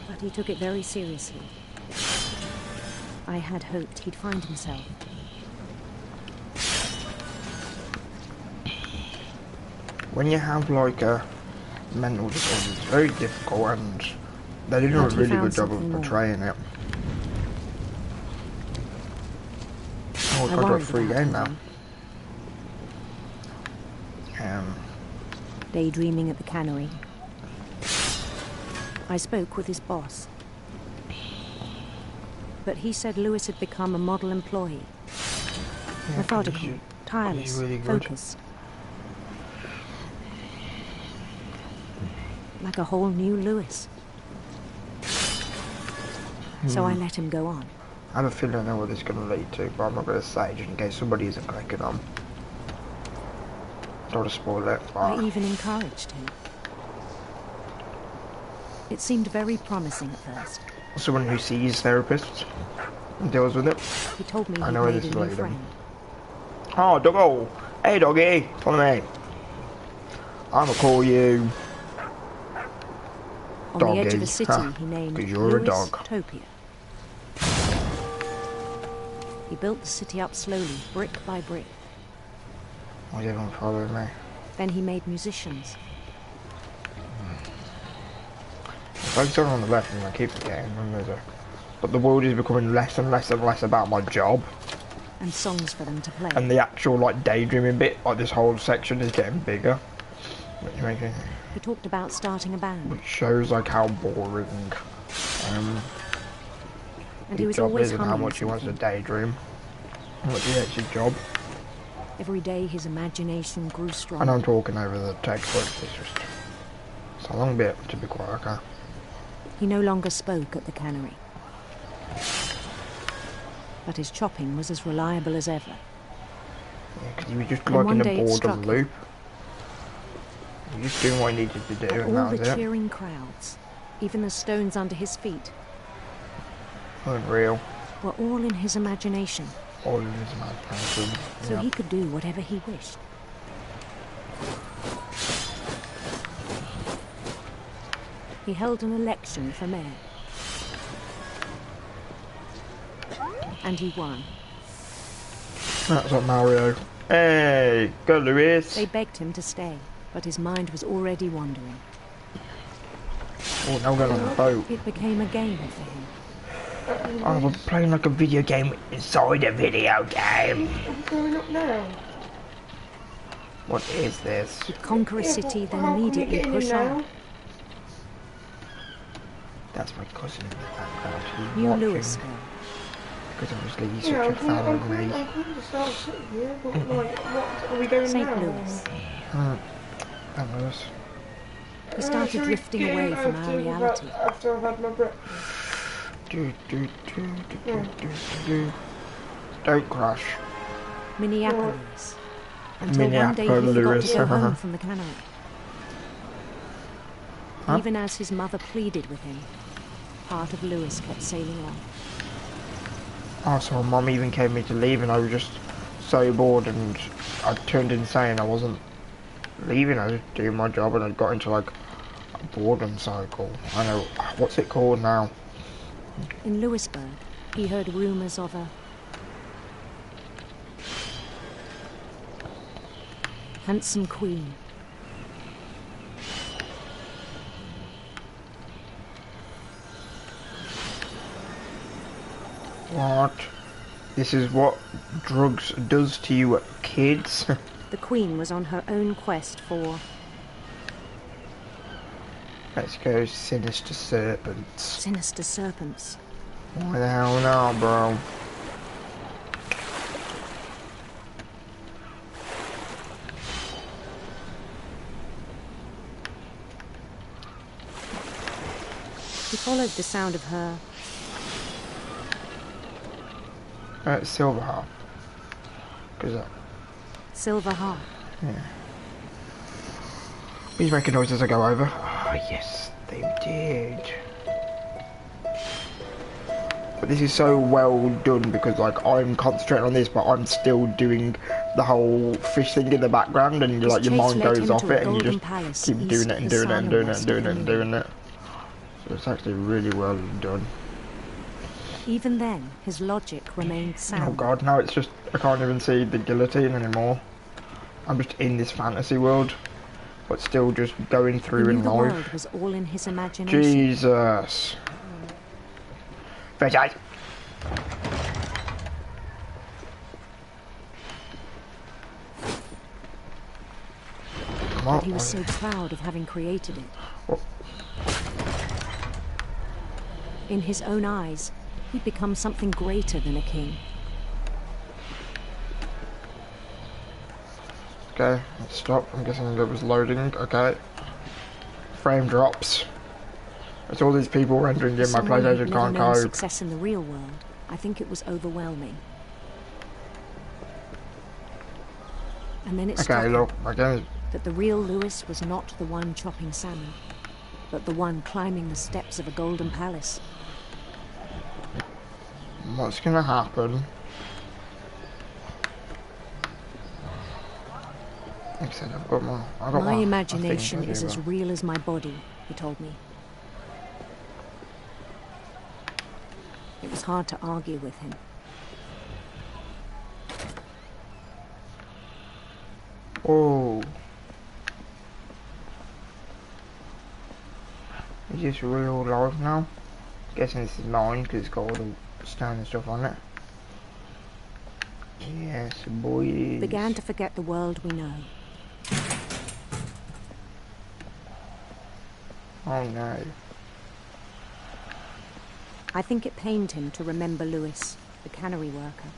But he took it very seriously. I had hoped he'd find himself. When you have like a mental disorder, it's very difficult, and they did a But he really found good job of something more. portraying it. Oh, I we've got a worried free about game him. now. Daydreaming at the cannery. I spoke with his boss. But he said Lewis had become a model employee. Yeah, Methodical, he's tireless, really good. focused. Like a whole new Lewis. So I let him go on. I have a feeling I know what this is going to lead to, but I'm not going to say just in case somebody isn't clicking on. Don't want to spoil it, I but even encouraged him. It seemed very promising at first. someone who sees therapists and deals with it. He told me I he'd know where made this a is new leading. friend. Oh, doggo! Hey, doggy! Follow me. I'ma call you On Doggy. the edge of a city Ha, he named 'cause you're a dog. Topia. He built the city up slowly, brick by brick. Why's everyone following me? Then he made musicians. Focus on the left and I keep forgetting when there's a... But the world is becoming less and less and less about my job. and songs for them to play. And the actual like daydreaming bit, like this whole section is getting bigger. He talked about starting a band. Which shows like how boring and he was job always is and how humming much he wants to something. daydream. What's the actual job? Every day his imagination grew And stronger. I'm talking over the text, but it's a long bit to be quiet, okay? He no longer spoke at the cannery. But his chopping was as reliable as ever. Yeah, because he was just And like one in day a it boredom struck him. loop. He was just doing what he needed to do, But and all that was the it. cheering crowds, even the stones under his feet, Unreal. were all in his imagination. All in his imagination. So Yeah. he could do whatever he wished. He held an election for mayor. And he won. That's like Mario. Hey, go Lewis. They begged him to stay, but his mind was already wandering. Oh, now we're going on a boat. It became a game for him. Oh, we're playing like a video game inside a video game. I'm growing up now. What is this? He'd conquer a city, then How come immediately you're getting push in on. now? That's my cousin in the background. He's New watching. Louisville. Because obviously he's Yeah, such a fan of me. I'm kind of start sitting here, but like, what are we doing St. now? Louis. That was. He started Should we drifting get away in from our reality. After I've had my breakfast. Don't crash. Minneapolis. Until one day he forgot Minneapolis. to go home from the cannery. Huh? Even as his mother pleaded with him, part of Lewis kept sailing on. Oh, so my mum even came me to leave and I was just so bored and I turned insane. I wasn't leaving, I was just doing my job and I got into like a boredom cycle. I know, what's it called now? In Lewisburg, he heard rumors of a handsome queen. What? This is what drugs does to you kids? The queen was on her own quest for Let's go sinister serpents. sinister serpents. Why the hell not, bro? He followed the sound of her Silver harp. Cause silver harp. yeah. Please make a noise as I go over. Oh yes, they did. But this is so well done because like I'm concentrating on this, but I'm still doing the whole fish thing in the background, and like your mind goes off it, and you just keep doing it and doing it and doing it and doing it and doing it. So it's actually really well done. Even then, his logic remained Oh sound. god, now it's just, I can't even see the guillotine anymore. I'm just in this fantasy world, but still just going He through knew in the world life. was all in his imagination. Jesus. Veggie. Come on. But he was so proud of having created it. Oh. In his own eyes, he'd become something greater than a king. Okay, let's stop. I'm guessing it was loading. Okay. Frame drops. It's all these people rendering in my Someone who'd PlayStation never can't known code. success in the real world, I think it was overwhelming. And then it struck Okay, him look, again, that the real Lewis was not the one chopping salmon, but the one climbing the steps of a golden palace. what's gonna happen? Like I said, I've got My my imagination thing to is do, as but- real as my body, he told me. It was hard to argue with him. Oh. Is this real life now? Guessing this is mine because it's got all the stone and stuff on it. Yes, boys. Began to forget the world we know. Oh no. I think it pained him to remember Lewis, the cannery worker.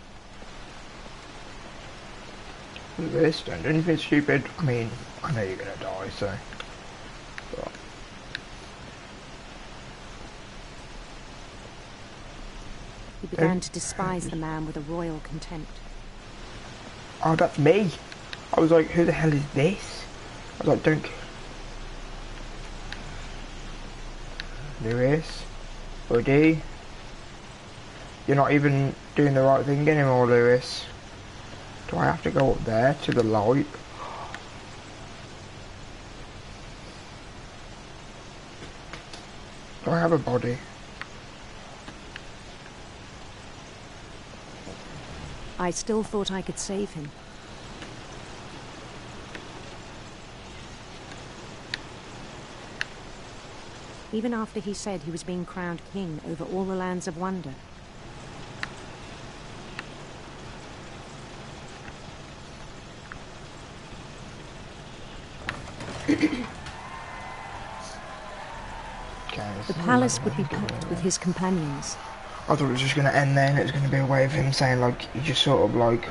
Lewis, don't do anything stupid. I mean, I know you're gonna die, so. But... He began to despise the man with a royal contempt. Oh, that's me. I was like, who the hell is this? I was like, don't. Lewis, buddy, you're not even doing the right thing anymore, Lewis. Do I have to go up there to the light? Do I have a body? I still thought I could save him. Even after he said he was being crowned king over all the lands of wonder. The palace would be packed with his companions. I thought it was just going to end there and it was going to be a way of him saying like he just sort of like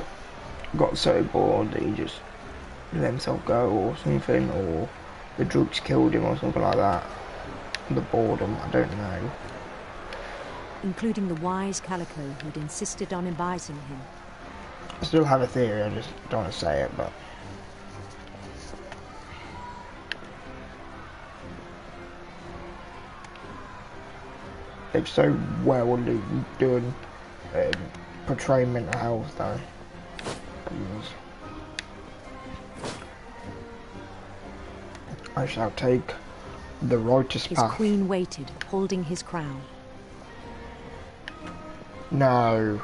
got so bored that he just let himself go or something, or the drugs killed him or something like that. The boredom, I don't know. Including the wise Calico who'd insisted on advising him. I still have a theory, I just don't want to say it, but... They've so well doing portraying mental health though. I shall take the righteous path. His queen waited, holding his crown. No.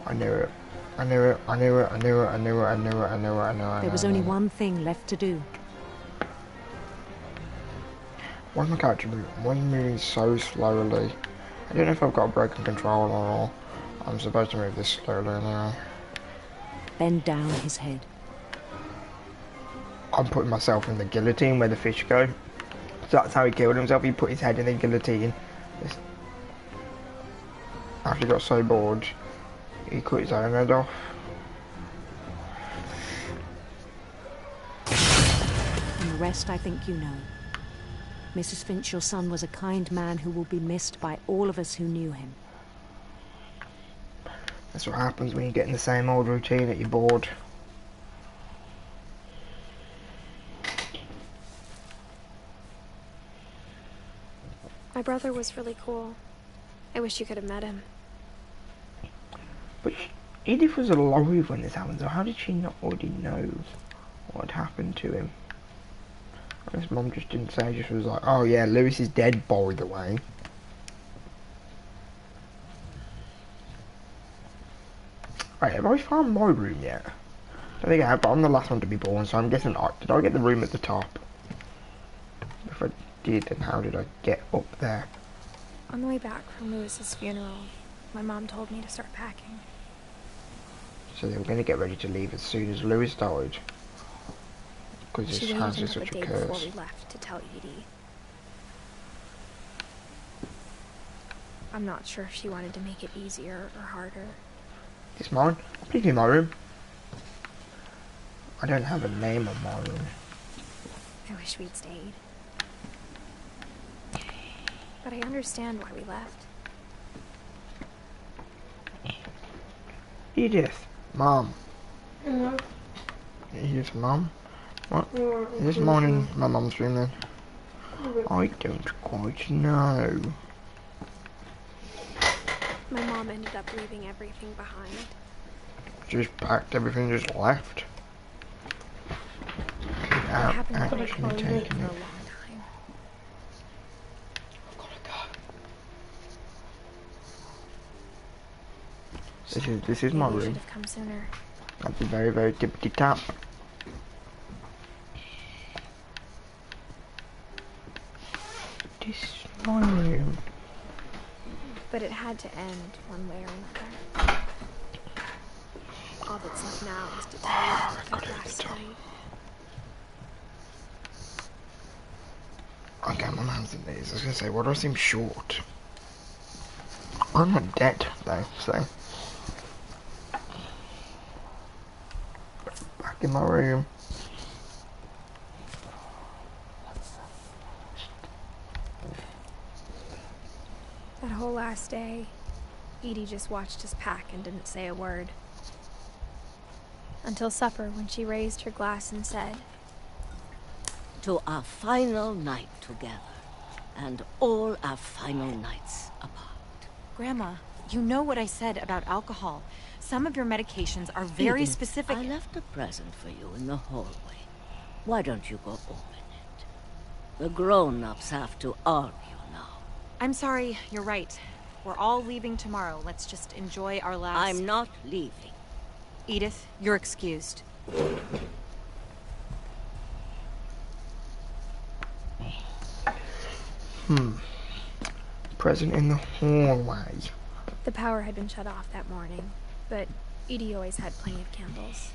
I knew it. I knew it. I knew it. I knew it. I knew it. I knew it. I knew it. I knew it. There was only one thing left to do. Why is my character moving? Why is he moving so slowly? I don't know if I've got a broken controller or I'm supposed to move this slowly now. Bend down his head. I'm putting myself in the guillotine where the fish go. So that's how he killed himself. He put his head in the guillotine. After he got so bored, he cut his own head off. And the rest I think you know. Mrs. Finch, your son was a kind man who will be missed by all of us who knew him. That's what happens when you get in the same old routine that you're bored. My brother was really cool. I wish you could have met him. But Edith was alive when this happened, so how did she not already know what had happened to him? His mum just didn't say, just was like, oh yeah, Lewis is dead, by the way. Right, have I found my room yet? I don't think I have, but I'm the last one to be born, so I'm guessing, did I get the room at the top? If I did, then how did I get up there? On the way back from Lewis's funeral, my mom told me to start packing. So they were going to get ready to leave as soon as Lewis died. Because this house is such a curse. Before we left to tell Edie. I'm not sure if she wanted to make it easier or harder. It's mine. Please in my room. I don't have a name on my room. I wish we'd stayed. But I understand why we left. Edith, Mom. Hello. Edith, Mom. What? Is this mine in my mum's room then? I don't quite know. My mom ended up leaving everything behind. Just packed everything, just left. Without actually taking it. For a long time. This is my Maybe you room. should have come sooner. That's a very, very tippity tap. This is my room. But it had to end one way or another. All that's left now is to tell you about that last night. Okay, my hands in these. I was gonna say, why do I seem short? I'm not dead though, so. Back in my room. That whole last day, Edie just watched us pack and didn't say a word. Until supper, when she raised her glass and said, "To our final night together, and all our final nights apart." Grandma, you know what I said about alcohol. Some of your medications are very Edith, specific. I left a present for you in the hallway. Why don't you go open it? The grown-ups have to argue now. I'm sorry, you're right. We're all leaving tomorrow. Let's just enjoy our last... I'm not leaving. Edith, you're excused. Present in the hallway. the power had been shut off that morning, but Edie always had plenty of candles.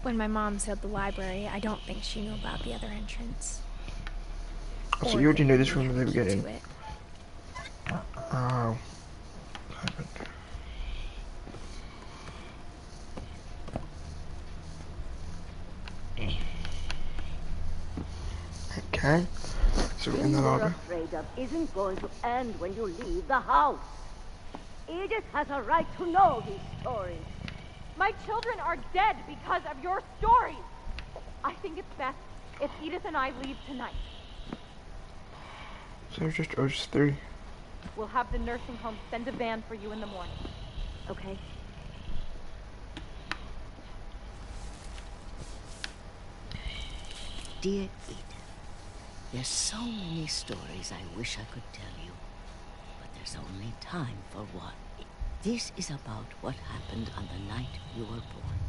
When my mom sealed the library, I don't think she knew about the other entrance. So you already knew this room at the beginning. Oh. Okay. So in the What lobby. you're afraid of isn't going to end when you leave the house. Edith has a right to know these stories. My children are dead because of your stories. I think it's best if Edith and I leave tonight. So it's just us three. We'll have the nursing home send a van for you in the morning. Okay. Dear Edith, there's so many stories I wish I could tell you, but there's only time for one. This is about what happened on the night you were born.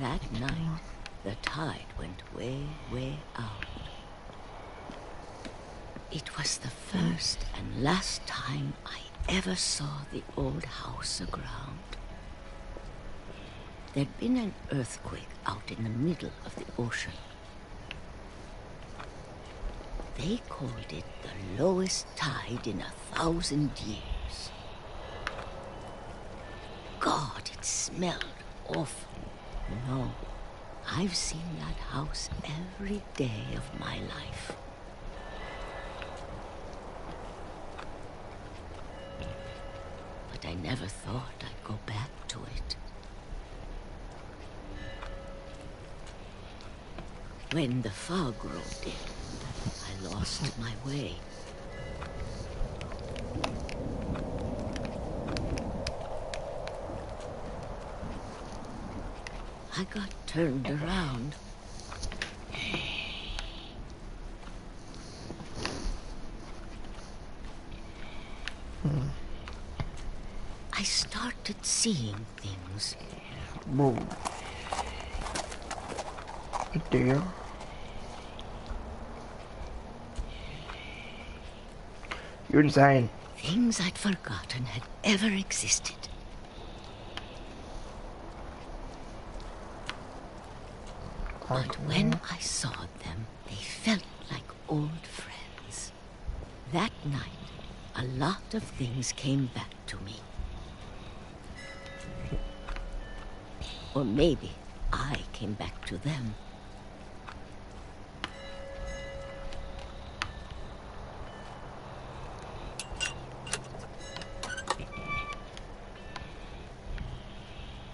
That night, the tide went way, way out. It was the first and last time I ever saw the old house aground. There'd been an earthquake out in the middle of the ocean. They called it the lowest tide in 1,000 years. God, it smelled awful. No, I've seen that house every day of my life. But I never thought I'd go back to it. When the fog rolled in, I lost my way. I got turned around. I started seeing things. Whoa. Dear. You're insane. Things I'd forgotten had ever existed. But when I saw them, they felt like old friends. That night, a lot of things came back to me. Or maybe I came back to them.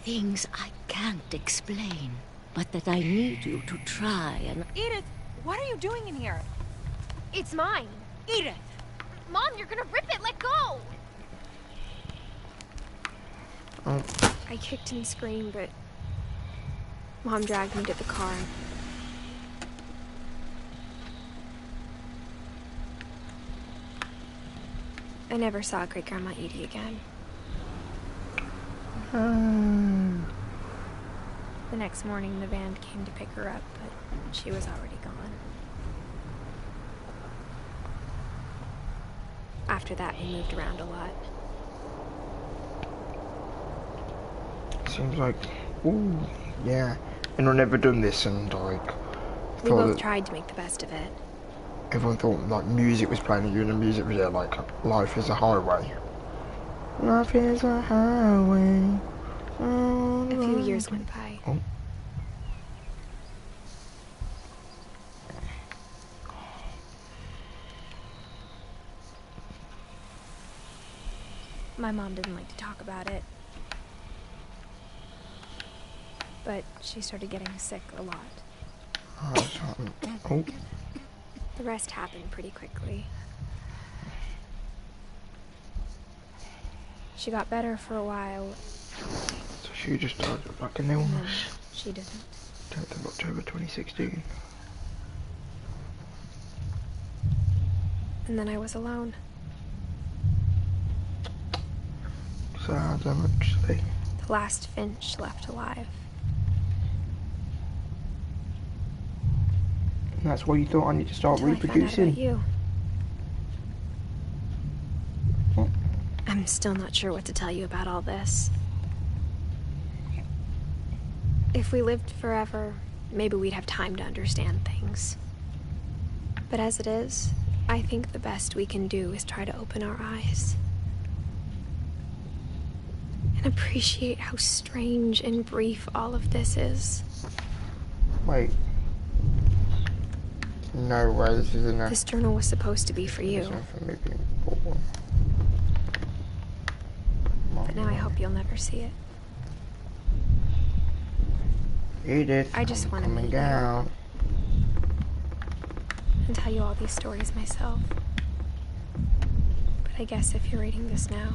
Things I can't explain, but that I need you to try and... Edith, what are you doing in here? It's mine. Edith! Mom, you're gonna rip it! Let go! Oh. I kicked and screamed, but Mom dragged me to the car. I never saw Great Grandma Edie again. The next morning, the van came to pick her up, but she was already gone. After that, we moved around a lot. Seems like, ooh, yeah. And I've never done this, and like, We both tried to make the best of it. everyone thought like music was playing, and you in a music video, like life is a highway. Life is a highway. A few years went by. Oh. My mom didn't like to talk about it. But she started getting sick a lot. Oh. The rest happened pretty quickly. She got better for a while. So she just died of like an illness. She didn't. 10th of October 2016. And then I was alone. Sad, actually. The last Finch left alive. And that's why you thought I need to start Until reproducing. I found out about you. I'm still not sure what to tell you about all this. If we lived forever, maybe we'd have time to understand things. But as it is, I think the best we can do is try to open our eyes. And appreciate how strange and brief all of this is. Wait. No way, this isn't a... This journal was supposed to be for you. For me being born. But now I hope you'll never see it. Edith, I just want to coming meet down. And tell you all these stories myself. But I guess if you're reading this now,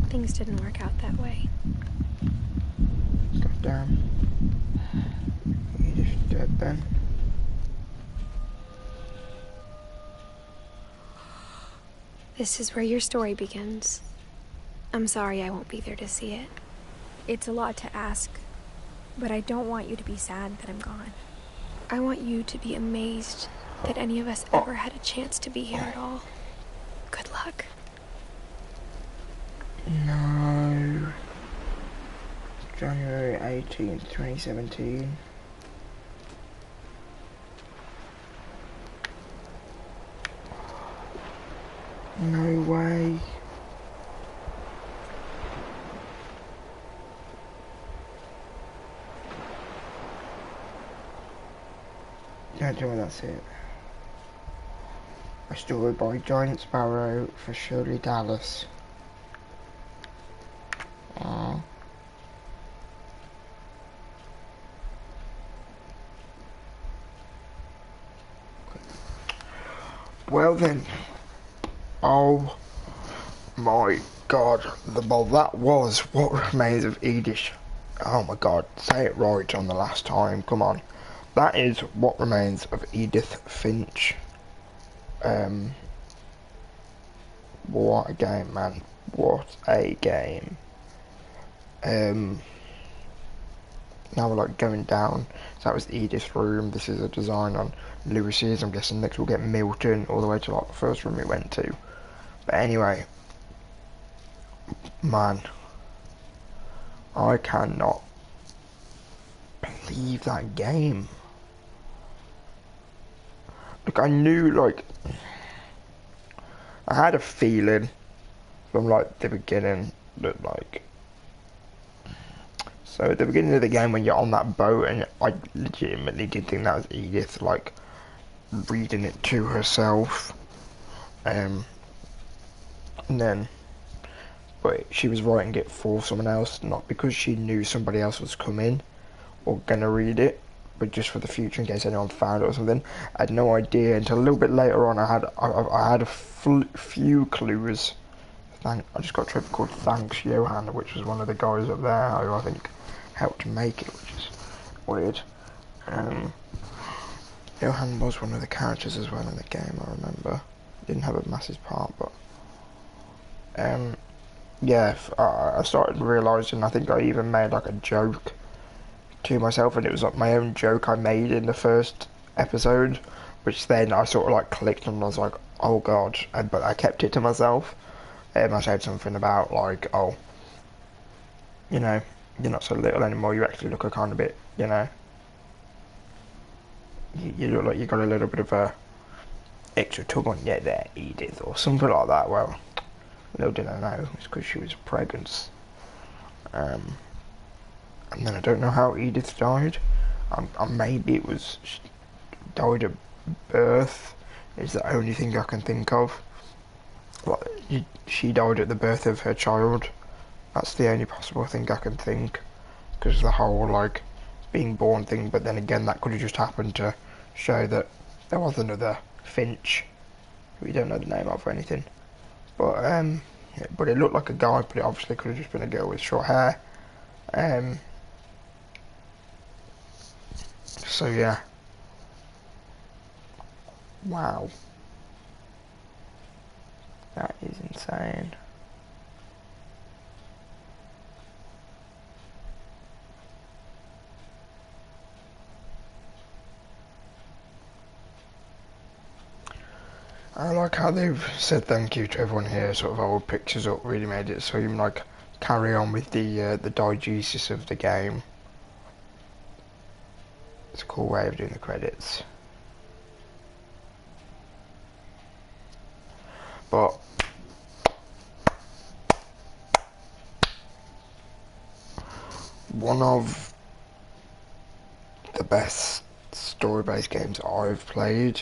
things didn't work out that way. God damn. Edith's dead then. This is where your story begins. I'm sorry I won't be there to see it. It's a lot to ask, but I don't want you to be sad that I'm gone. I want you to be amazed that any of us ever had a chance to be here at all. Good luck. No. January 18th, 2017. No way. Don't tell me that's it. A story by Giant Sparrow for Shirley Dallas. Aww. Well then. Oh my god. Well, that was What Remains of Edith. Oh my god. Say it right on the last time. Come on. That is What Remains of Edith Finch. What a game, man. What a game. Now we're like going down. So that was Edith's room. This is a design on Lewis's. I'm guessing next we'll get Milton all the way to like the first room we went to. But anyway, man, I cannot believe that game. Look, I knew, like, I had a feeling from like the beginning that like, so at the beginning of the game when you're on that boat, and I legitimately did think that was Edith, like, reading it to herself, and then, but she was writing it for someone else, not because she knew somebody else was coming or gonna read it, but just for the future in case anyone found it or something. I had no idea until a little bit later on. I had a few clues. I just got a trip called Thanks Johan, which was one of the guys up there who I think helped make it, which is weird. Johan was one of the characters as well in the game, I remember. Didn't have a massive part, but yeah, I started realising, I think I even made like a joke to myself, and it was like my own joke I made in the first episode, which then I sort of like clicked and I was like, oh god, but I kept it to myself. I said something about like, oh, you know, you're not so little anymore. You actually look a kind of bit, you know. You look like you got a little bit of a extra tug on you there, Edith, or something like that. Well, little did I know, it's because she was pregnant. And then I don't know how Edith died. Maybe it was she died at birth. Is the only thing I can think of. Well, she died at the birth of her child. That's the only possible thing I can think. Because the whole like being born thing, but then again that could have just happened to show that there was another Finch who we don't know the name of or anything. But yeah, but it looked like a guy, but it obviously could have just been a girl with short hair. So yeah. Wow. That is insane. I like how they've said thank you to everyone here, sort of old pictures up, really made it so you can like carry on with the diegesis of the game. It's a cool way of doing the credits. But one of the best story-based games I've played.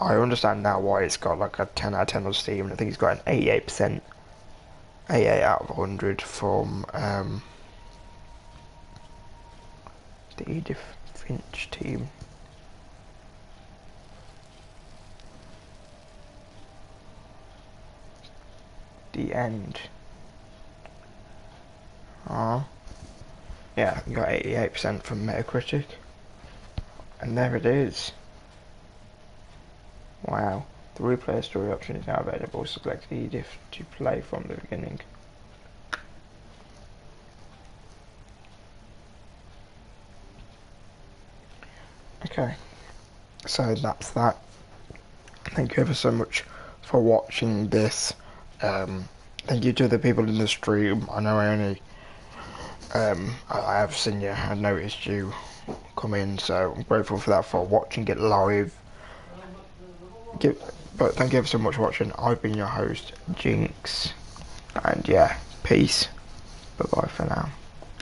I understand now why it's got like a 10 out of 10 on Steam, and I think it's got an 88%, 88 out of 100 from the Edith Finch team. The end. Yeah, you got 88% from Metacritic, and there it is. Wow, the replay story option is now available. Select Edith to play from the beginning. Okay, so that's that. Thank you ever so much for watching this. Thank you to the people in the stream. I know I only I have seen you, I noticed you come in, so I'm grateful for that, for watching it live. But thank you ever so much for watching. I've been your host, Jinx, and yeah, peace. Bye bye for now.